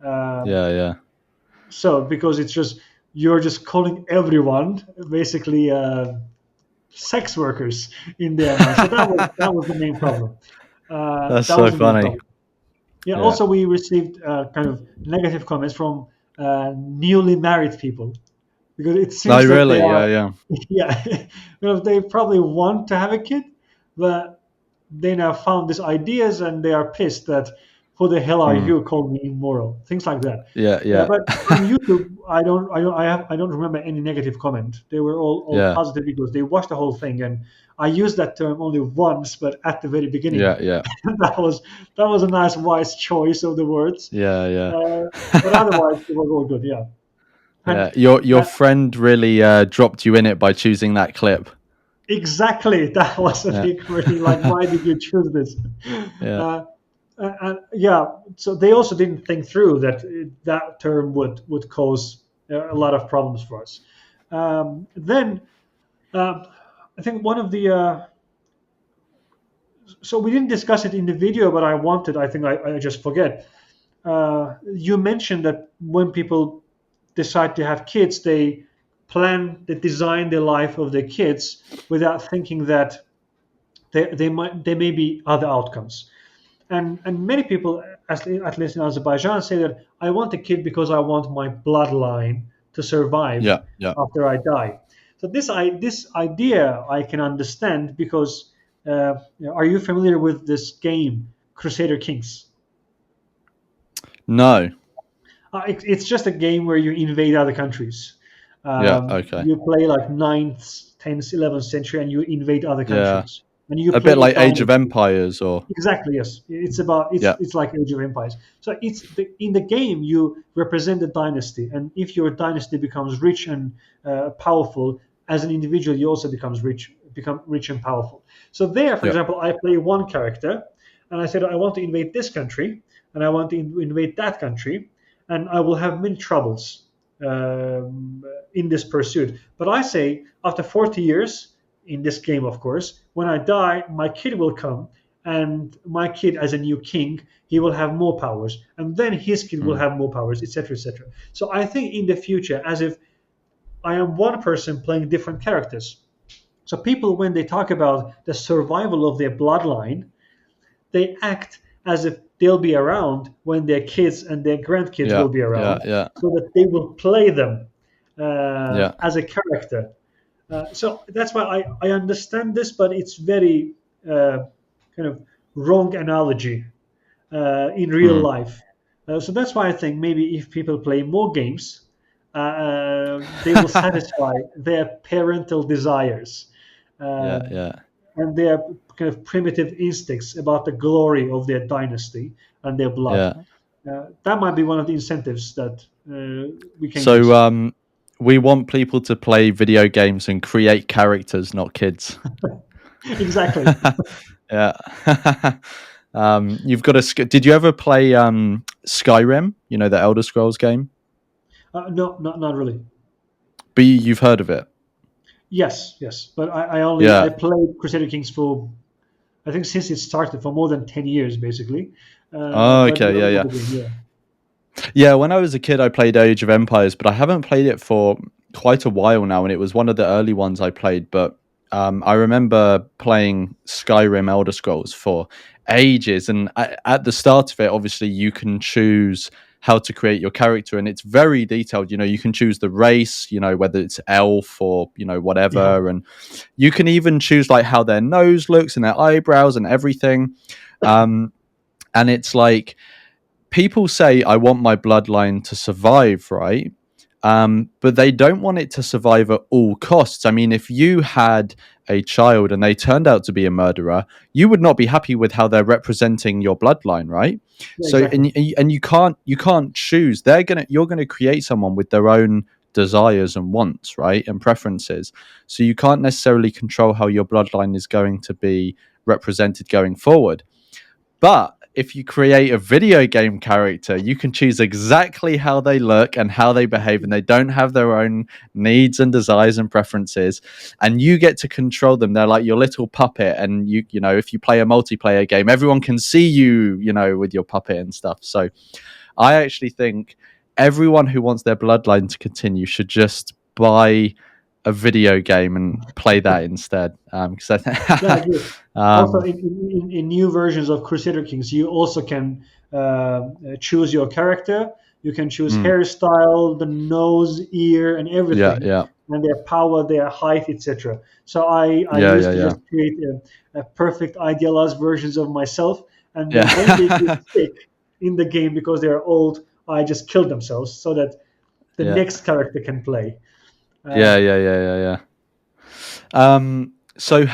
Um, yeah, yeah. so because it's just you're just calling everyone basically sex workers in their mind. So that was the main problem. That's That so was the main funny. problem. Yeah. Yeah. Also, we received kind of negative comments from newly married people, because it No, seems that they really. are, Yeah, yeah, yeah, they probably want to have a kid, but they now found these ideas and they are pissed that who the hell are mm. you calling me immoral, things like that. Yeah, yeah, But on YouTube, I don't remember any negative comment. They were all yeah, positive because they watched the whole thing, and I used that term only once, but at the very beginning. yeah, yeah, That was a nice wise choice of the words. yeah, yeah, Uh, but otherwise, it was all good. Yeah, and yeah. Your that friend really dropped you in it by choosing that clip. exactly, that was a Yeah, big really like, why did you choose this? yeah, Uh, yeah, so they also didn't think through that that term would cause a lot of problems for us. Then I think one of the so we didn't discuss it in the video, but I think I just forget. You mentioned that when people decide to have kids, they design the life of their kids without thinking that there may be other outcomes. And many people, at least in Azerbaijan, say that I want a kid because I want my bloodline to survive yeah, yeah. after I die. So this idea I can understand because are you familiar with this game Crusader Kings? No. It's just a game where you invade other countries. Yeah. Okay. You play like ninth, 10th, 11th century, and you invade other Yeah. countries, and you A bit play a like Age of dynasty. Empires, or Exactly, yes. It's about yeah, it's like Age of Empires. So in the game you represent the dynasty, and if your dynasty becomes rich and powerful, as an individual you also become rich and powerful. So there, for yeah, example, I play one character, and I said I want to invade this country, and I want to invade that country, and I will have many troubles. in this pursuit. But I say, after 40 years in this game, of course, when I die, my kid will come, and my kid, as a new king, he will have more powers, and then his kid will Mm. have more powers, etc., etc. So I think in the future, as if I am one person playing different characters. So people, when they talk about the survival of their bloodline, they act as if they'll be around when their kids and their grandkids Yeah, will be yeah, around, yeah, so that they will play them yeah. as a character. So that's why I understand this, but it's very kind of wrong analogy in real Mm. life. So that's why I think maybe if people play more games, they will satisfy their parental desires. Yeah, Um, yeah, and their kind of primitive instincts about the glory of their dynasty and their blood. yeah. That might be one of the incentives that we can So, use. we want people to play video games and create characters, not kids. Exactly. Yeah. You've got to. Did you ever play Skyrim? You know the Elder Scrolls game. No, not really. But you've heard of it. Yes, yes, but I Yeah. played Crusader Kings for, I think, since it started, for more than 10 years basically. Oh, But okay. never Yeah, yeah. played the game. Yeah, Yeah, when I was a kid, I played Age of Empires, but I haven't played it for quite a while now, and it was one of the early ones I played. But I remember playing Skyrim Elder Scrolls for ages, and at the start of it, obviously, you can choose how to create your character, and it's very detailed. You know, you can choose the race, you know, whether it's elf or yeah, whatever, and you can even choose like how their nose looks and their eyebrows and everything. Um, and it's like people say I want my bloodline to survive, right? But they don't want it to survive at all costs. I mean, if you had a child and they turned out to be a murderer, you would not be happy with how they're representing your bloodline, right? yeah, So, exactly. and you can't choose. You're gonna create someone with their own desires and wants, right, and preferences. So you can't necessarily control how your bloodline is going to be represented going forward. But if you create a video game character, you can choose exactly how they look and how they behave, and they don't have their own needs and desires and preferences. And you get to control them. They're like your little puppet. And if you play a multiplayer game, everyone can see you, with your puppet and stuff. So I actually think everyone who wants their bloodline to continue should just buy a video game and play that instead. Because I Yeah, I think, agree. Also, in new versions of Crusader Kings, you also can choose your character. You can choose mm, hairstyle, the nose, ear, and yeah, everything, yeah. and their power, their height, etc. So I Yeah, used yeah, to yeah, just create a perfect idealized versions of myself, and then when they get yeah, sick in the game because they are old, I just kill themselves so that the yeah, next character can play. Uh, yeah, yeah, yeah, yeah, yeah. So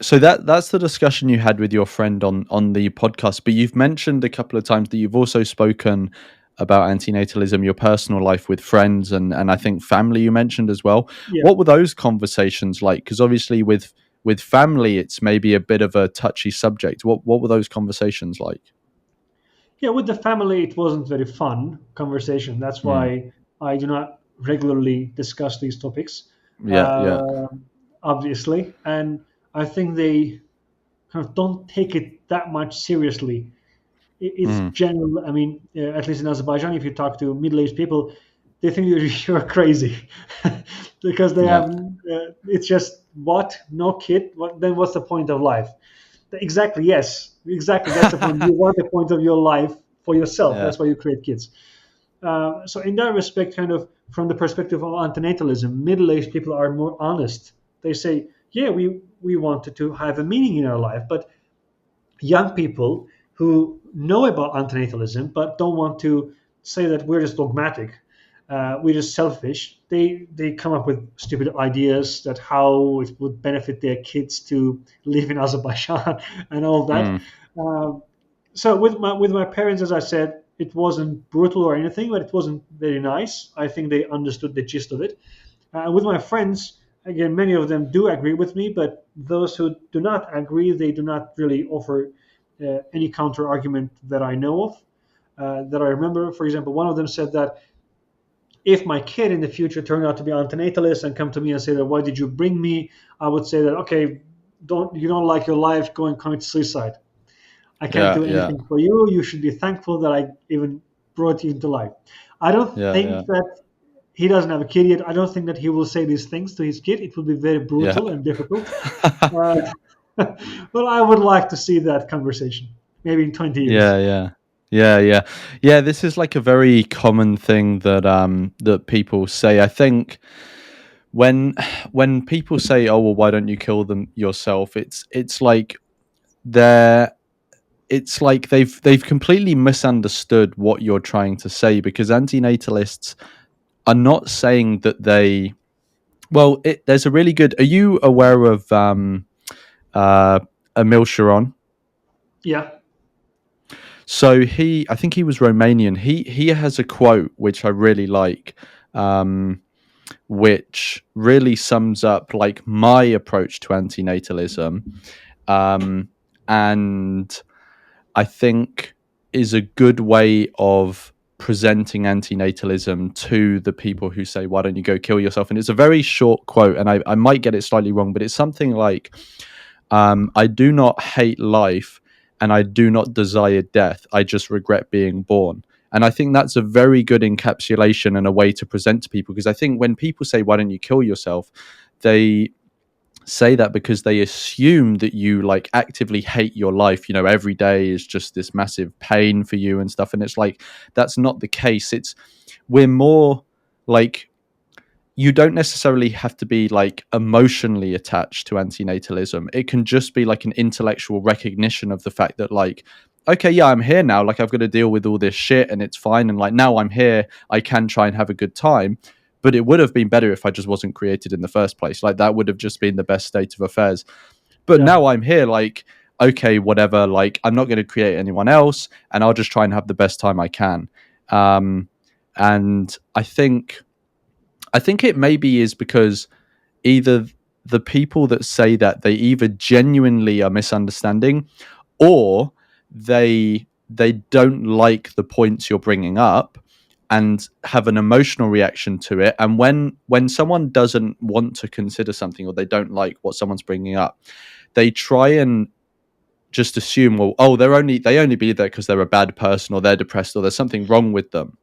so that's the discussion you had with your friend on the podcast. But you've mentioned a couple of times that you've also spoken about antinatalism, your personal life with friends and I think family. You mentioned as well. yeah. What were those conversations like? Because obviously with family, it's maybe a bit of a touchy subject. What were those conversations like? Yeah, with the family, it wasn't very fun conversation. That's Mm. why I do not regularly discuss these topics, Yeah, yeah. uh, obviously. And I think they kind of don't take it that much seriously. It's Mm. general. I mean, at least in Azerbaijan, if you talk to middle-aged people, they think you're crazy because they Yeah, have. It's just what, no kid. What then? What's the point of life? Exactly. Yes. Exactly. That's the point. You want the point of your life for yourself. yeah. That's why you create kids. So in that respect, kind of from the perspective of antinatalism, middle-aged people are more honest. They say, "Yeah, we wanted to have a meaning in our life," but young people who know about antinatalism but don't want to say that we're just dogmatic, we're just selfish. They come up with stupid ideas that how it would benefit their kids to live in Azerbaijan and all that. Mm. Um, so with my parents, as I said, it wasn't brutal or anything, but it wasn't very nice. I think they understood the gist of it. With my friends, again, many of them do agree with me, but those who do not agree, they do not really offer any counter argument that I know of. That I remember, for example, one of them said that If my kid in the future turned out to be antinatalist and come to me and say that, why did you bring me? I would say that, okay, you don't like your life, go and commit suicide. I can't Yeah, do yeah, anything for you. You should be thankful that I even brought you into life. I don't yeah, think yeah, that he doesn't have a kid yet. I don't think that he will say these things to his kid. It will be very yeah. brutal and difficult. Uh, but I would like to see that conversation, maybe in 20 Yeah, years. yeah. Yeah, yeah. Yeah, this is like a very common thing that that people say. I think when when people say, "Oh, well, why don't you kill them yourself?" It's like they're it's like they've completely misunderstood what you're trying to say, because antinatalists are not saying that they there's a really good. Are you aware of uh Emil Sharon? Yeah, So I think he was Romanian. He has a quote which I really like, um, which really sums up like my approach to antinatalism, um, and I think is a good way of presenting antinatalism to the people who say, "Why don't you go kill yourself?" And it's a very short quote, and I might get it slightly wrong, but it's something like, I do not hate life and I do not desire death. I just regret being born. And I think that's a very good encapsulation and a way to present to people, because I think when people say, "Why don't you kill yourself?" they say that because they assume that you like actively hate your life. You know, every day is just this massive pain for you and stuff. And it's like, that's not the case. We're more like, you don't necessarily have to be like emotionally attached to antinatalism. It can just be like an intellectual recognition of the fact that, like, okay, yeah, I'm here now. Like, I've got to deal with all this shit and it's fine. And like, now I'm here, I can try and have a good time. But it would have been better if I just wasn't created in the first place. Like, that would have just been the best state of affairs. But yeah. now I'm here, like, okay, whatever. Like, I'm not going to create anyone else and I'll just try and have the best time I can. Um, and I think it maybe is because either the people that say that, they either genuinely are misunderstanding, or they don't like the points you're bringing up and have an emotional reaction to it. And when someone doesn't want to consider something, or they don't like what someone's bringing up, they try and just assume, well, oh, they only be there because they're a bad person, or they're depressed, or there's something wrong with them,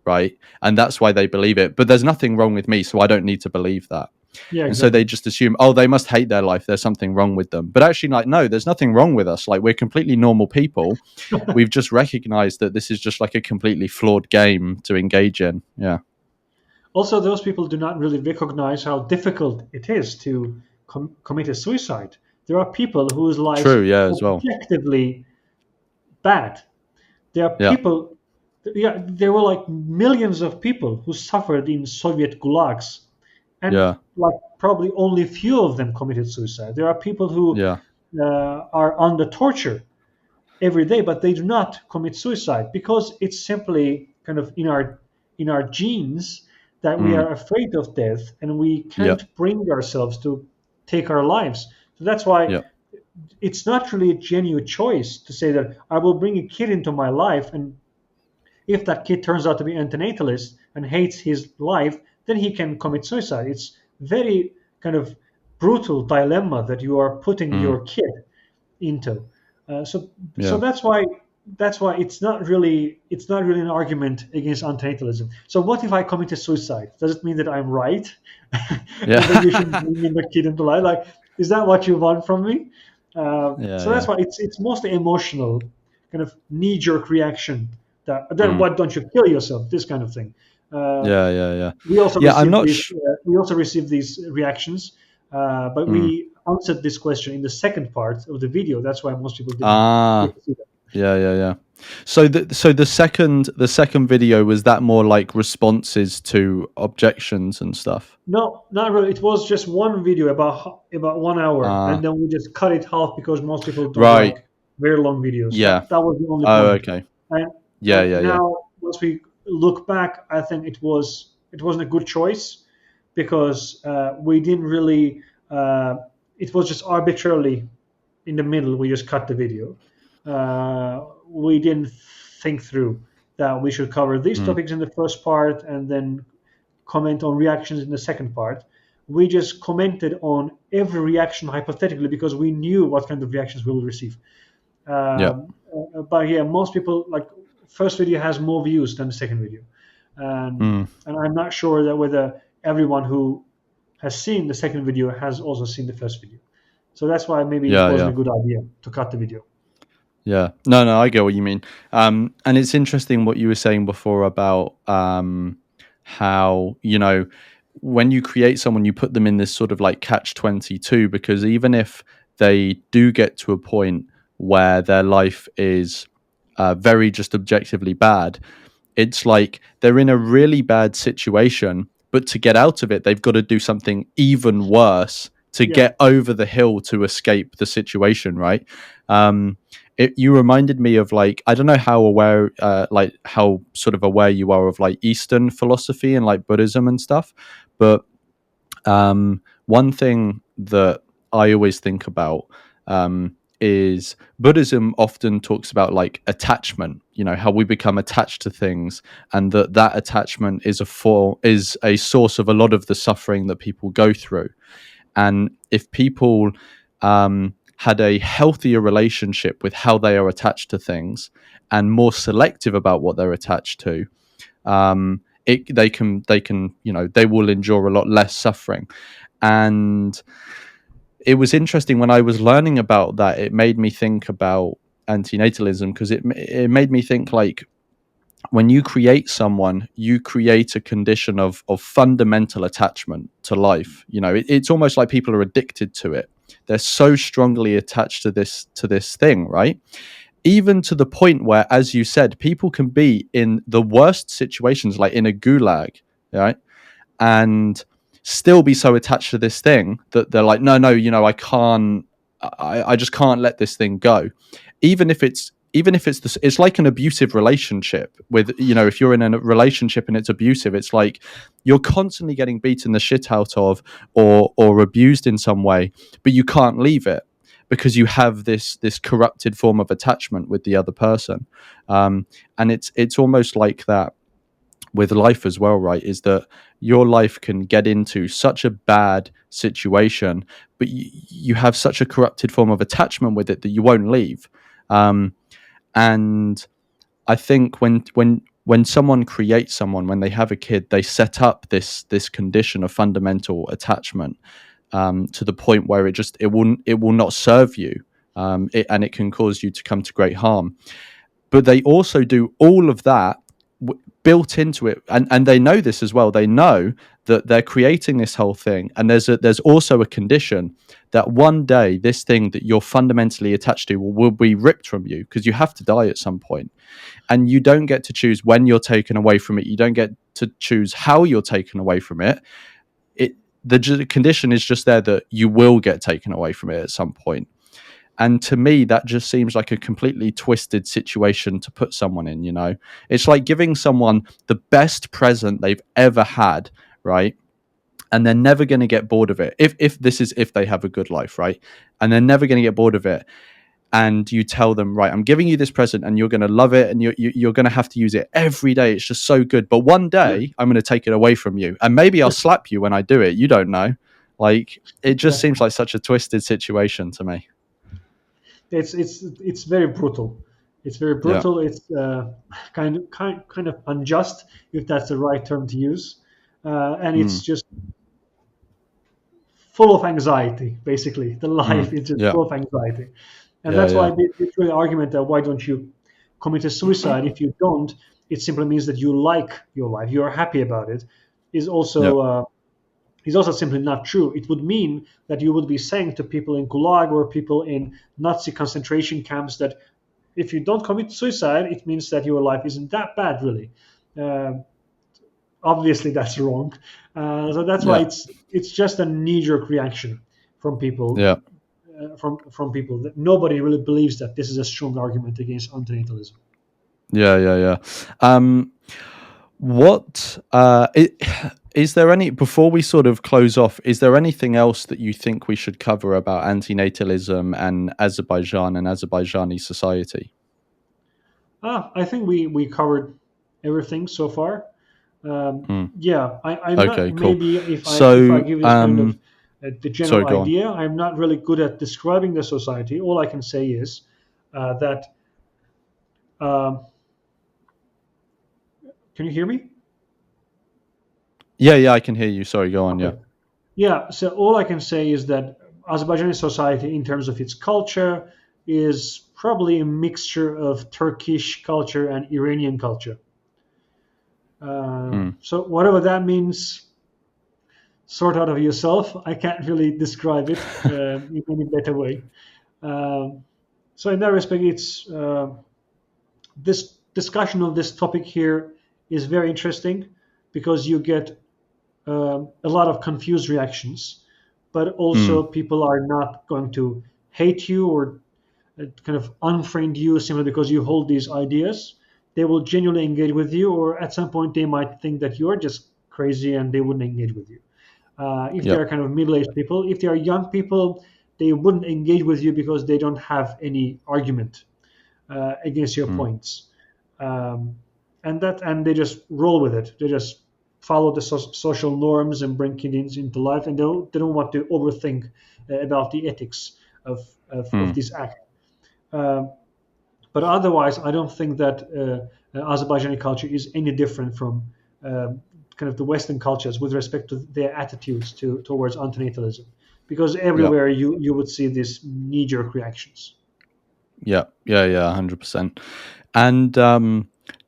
right? And that's why they believe it. But there's nothing wrong with me, so I don't need to believe that. Yeah, And so they exactly. just assume, oh, they must hate their life, there's something wrong with them. But actually, like, no, there's nothing wrong with us. Like, we're completely normal people. We've just recognized that this is just like a completely flawed game to engage in. Yeah. Also, those people do not really recognize how difficult it is to commit a suicide. There are people whose lives True. Yeah, as well. objectively bad. There are Yeah. people, yeah, there were like millions of people who suffered in Soviet gulags, and Yeah. like probably only few of them committed suicide. There are people who Yeah. are under torture every day, but they do not commit suicide because it's simply kind of in our genes that we Mm. are afraid of death and we Yeah. can't bring ourselves to take our lives. So that's why Yeah. it's not really a genuine choice to say that I will bring a kid into my life, and if that kid turns out to be antinatalist and hates his life, then he can commit suicide. It's very kind of brutal dilemma that you are putting Mm. your kid into. So Yeah. that's why it's not really an argument against antinatalism. So what if I committed suicide? Does it mean that I'm right, and that you should Yeah. bring the kid into life? Like, is that what you want from me? Yeah. So that's Yeah. why it's mostly emotional, kind of knee-jerk reaction. That then Mm. why don't you kill yourself? This kind of thing. Uh, Yeah. Yeah. Yeah. we also Yeah. I'm received not. these. We also received these reactions, but Mm. we answered this question in the second part of the video. That's why most people didn't get Ah. to see that. Yeah. Yeah. Yeah. So the second video, was that more like responses to objections and stuff? No, not really. It was just one video about 1 hour, and Ah. then we just cut it half because most people don't Right. like very long videos. Yeah. That was the only Oh, point. okay. And Yeah, and yeah, yeah. now once we look back, I think it wasn't a good choice because we didn't really. It was just arbitrarily in the middle. We just cut the video. We didn't think through that we should cover these Mm. topics in the first part and then comment on reactions in the second part. We just commented on every reaction hypothetically because we knew what kind of reactions we will receive. Yeah. But yeah, most people like first video has more views than the second video, Mm. and I'm not sure that whether everyone who has seen the second video has also seen the first video. So that's why maybe it Yeah. wasn't Yeah. a good idea to cut the video. Yeah. No, no, I get what you mean. And it's interesting what you were saying before about how, when you create someone, you put them in this sort of like catch 22, because even if they do get to a point where their life is very just objectively bad, it's like they're in a really bad situation, but to get out of it, they've got to do something even worse to Yeah, get over the hill to escape the situation, right? Um, you reminded me of, like, I don't know how aware, like how sort of aware you are of like Eastern philosophy and like Buddhism and stuff, but one thing that I always think about is Buddhism often talks about like attachment, how we become attached to things, and that attachment is a source of a lot of the suffering that people go through. And if people had a healthier relationship with how they are attached to things and more selective about what they're attached to, they can they will endure a lot less suffering. And it was interesting when I was learning about that. It made me think about antinatalism, because it made me think, like, when you create someone, you create a condition of fundamental attachment to life. It's almost like people are addicted to it. They're so strongly attached to this thing, right? Even to the point where, as you said, people can be in the worst situations, like in a gulag, right? And still be so attached to this thing that they're like, no, I can't, I just can't let this thing go. Even if it's it's like an abusive relationship with, if you're in a relationship and it's abusive, it's like you're constantly getting beaten the shit out of, or abused in some way, but you can't leave it because you have this corrupted form of attachment with the other person. And it's almost like that with life as well, right? Is that your life can get into such a bad situation, but you have such a corrupted form of attachment with it that you won't leave. And I think when someone creates someone, when they have a kid, they set up this condition of fundamental attachment, to the point where it will not serve you, and it can cause you to come to great harm. But they also do all of that built into it, and they know this as well. They know that they're creating this whole thing, and there's also a condition that one day this thing that you're fundamentally attached to will be ripped from you, because you have to die at some point, and you don't get to choose when you're taken away from it. You don't get to choose how you're taken away from it. The condition is just there that you will get taken away from it at some point. And to me, that just seems like a completely twisted situation to put someone in. It's like giving someone the best present they've ever had, right? And they're never going to get bored of it, if they have a good life, right? And they're never going to get bored of it. And you tell them, right, I'm giving you this present and you're going to love it, and you're going to have to use it every day. It's just so good. But one yeah, day I'm going to take it away from you, and maybe I'll slap you when I do it. You don't know. Like, it just yeah. seems like such a twisted situation to me. It's very brutal. It's very Yeah. brutal. It's kind of unjust, if that's the right term to use, and Mm, it's just full of anxiety. Basically, the life is just yeah. full of anxiety, and Yeah. that's why Yeah. it's really argument that why don't you commit a suicide? If you don't, it simply means that you like your life, you are happy about it. Is Yeah. also is also simply not true. It would mean that you would be saying to people in Gulag or people in Nazi concentration camps that if you don't commit suicide, it means that your life isn't that bad, really. Uh, Obviously, that's wrong. So that's why Yeah. it's just a knee-jerk reaction from people. Yeah. From people that nobody really believes that this is a strong argument against antinatalism. Yeah. Yeah. Yeah. What is there any, before we sort of close off, is there anything else that you think we should cover about antinatalism and Azerbaijan and Azerbaijani society? I think we covered everything so far. Mm. Yeah, I'm not. Okay, cool. Maybe if I So, give this kind of the sorry, general go on. idea, I'm not really good at describing the society. All I can say is that. Um, can you hear me? Yeah, yeah, I can hear you. Sorry, go on. Yeah. Okay. Yeah. So all I can say is that Azerbaijani society, in terms of its culture, is probably a mixture of Turkish culture and Iranian culture. Mm. So whatever that means, sort out of yourself. I can't really describe it in any better way. Um, so in that respect, it's this discussion of this topic here is very interesting because you get a lot of confused reactions, but also Mm. people are not going to hate you or kind of unfriend you simply because you hold these ideas. They will genuinely engage with you, or at some point they might think that you're just crazy and they wouldn't engage with you. If they Yep. are kind of middle-aged people, if they are young people, they wouldn't engage with you because they don't have any argument against your Mm. points, um, and they just roll with it. They just follow the social norms and bring kids into life, and they don't want to overthink about the ethics of Mm. this act. Um, but otherwise, I don't think that Azerbaijani culture is any different from kind of the Western cultures with respect to their attitudes towards antinatalism, because Yep. everywhere you would see these knee-jerk reactions. Yeah, yeah, yeah, 100%. And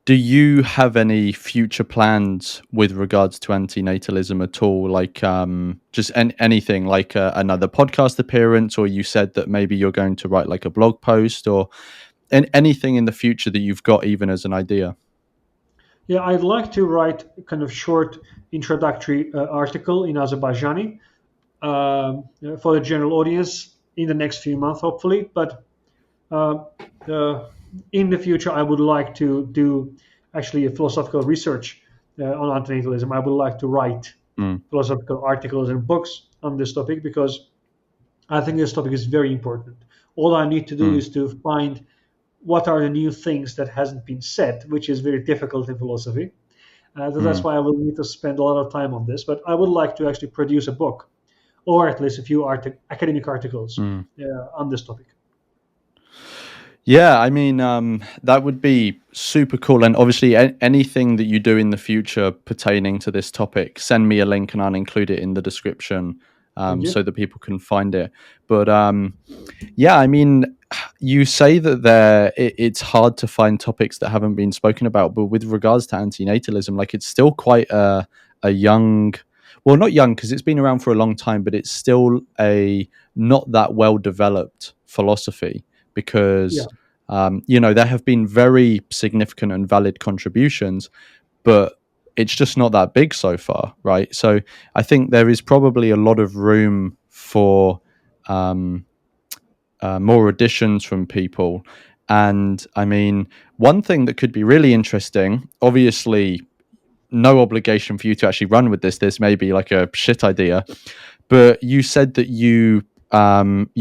do you have any future plans with regards to antinatalism at all? Like just anything, like another podcast appearance, or you said that maybe you're going to write like a blog post, or anything in the future that you've got, even as an idea? Yeah, I'd like to write a kind of short introductory article in Azerbaijani for the general audience in the next few months, hopefully. But uh, uh, in the future, I would like to do actually a philosophical research on antinatalism. I would like to write Mm. philosophical articles and books on this topic because I think this topic is very important. All I need to do Mm. is to find what are the new things that hasn't been said, which is very difficult in philosophy. So that's Mm. why I will need to spend a lot of time on this. But I would like to actually produce a book, or at least a few academic articles Mm. on this topic. Yeah, I mean, that would be super cool. And obviously, anything that you do in the future pertaining to this topic, send me a link and I'll include it in the description Thank so you. that people can find it. But yeah, I mean, you say that it's hard to find topics that haven't been spoken about, but with regards to antinatalism, like it's still quite a young, well, not young because it's been around for a long time, but it's still a not that well developed philosophy Yeah, because there have been very significant and valid contributions, but it's just not that big so far, right? So I think there is probably a lot of room for um, more additions from people. And I mean, one thing that could be really interesting, obviously, no obligation for you to actually run with this. This may be like a shit idea, but you said that you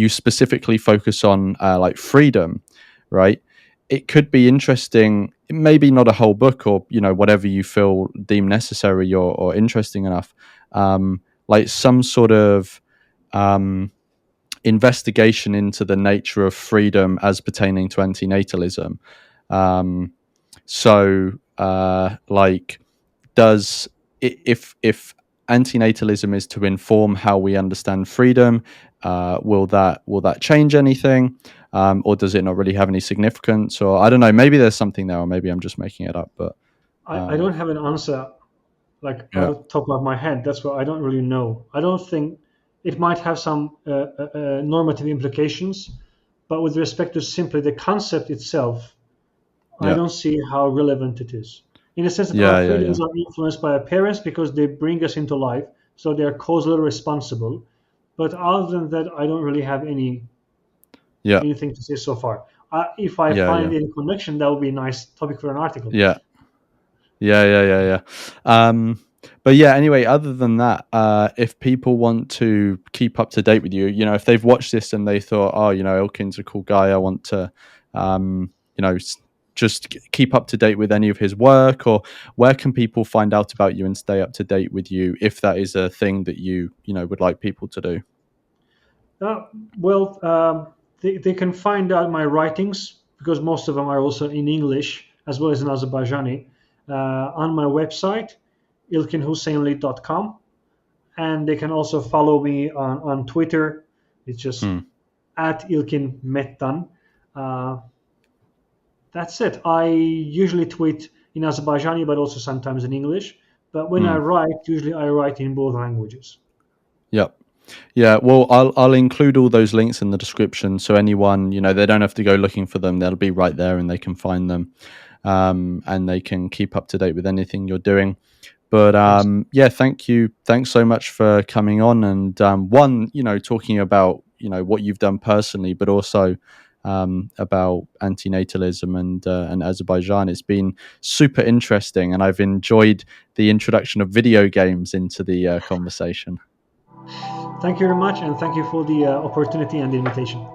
specifically focus on like freedom, right? It could be interesting, maybe not a whole book or whatever you feel deem necessary or interesting enough, like some sort of um, investigation into the nature of freedom as pertaining to antinatalism. Um, like, does if antinatalism is to inform how we understand freedom, will that change anything, or does it not really have any significance? Or I don't know. Maybe there's something there, or maybe I'm just making it up. But I don't have an answer like out yeah, of the top of my head. That's what I don't really know. I don't think it might have some normative implications, but with respect to simply the concept itself, I yeah, don't see how relevant it is. In the sense that our yeah, yeah, yeah, freedoms are influenced by our parents because they bring us into life, so they are causally responsible. But other than that, I don't really have yeah, anything to say so far. If I yeah, find yeah, any connection, that would be a nice topic for an article. yeah. Yeah, yeah, yeah, yeah. But yeah, anyway, other than that, if people want to keep up to date with you, if they've watched this and they thought, oh, Ilkin's a cool guy, I want to, um, just keep up to date with any of his work, or where can people find out about you and stay up to date with you if that is a thing that you know would like people to do? Uh, well, they can find out my writings because most of them are also in English as well as in Azerbaijani on my website, ilkinhuseynli.com. And they can also follow me on Twitter. It's just Hmm. at Ilkin Mettan. Uh, that's it. I usually tweet in Azerbaijani, but also sometimes in English. But when I Hmm. write, usually I write in both languages. Yep. Yeah, well, I'll include all those links in the description, so anyone, they don't have to go looking for them; they'll be right there, and they can find them, and they can keep up to date with anything you're doing. But Thanks. yeah, thanks so much for coming on, and talking about what you've done personally, but also about antinatalism and Azerbaijan. It's been super interesting, and I've enjoyed the introduction of video games into the conversation. Thank you very much, and thank you for the opportunity and the invitation.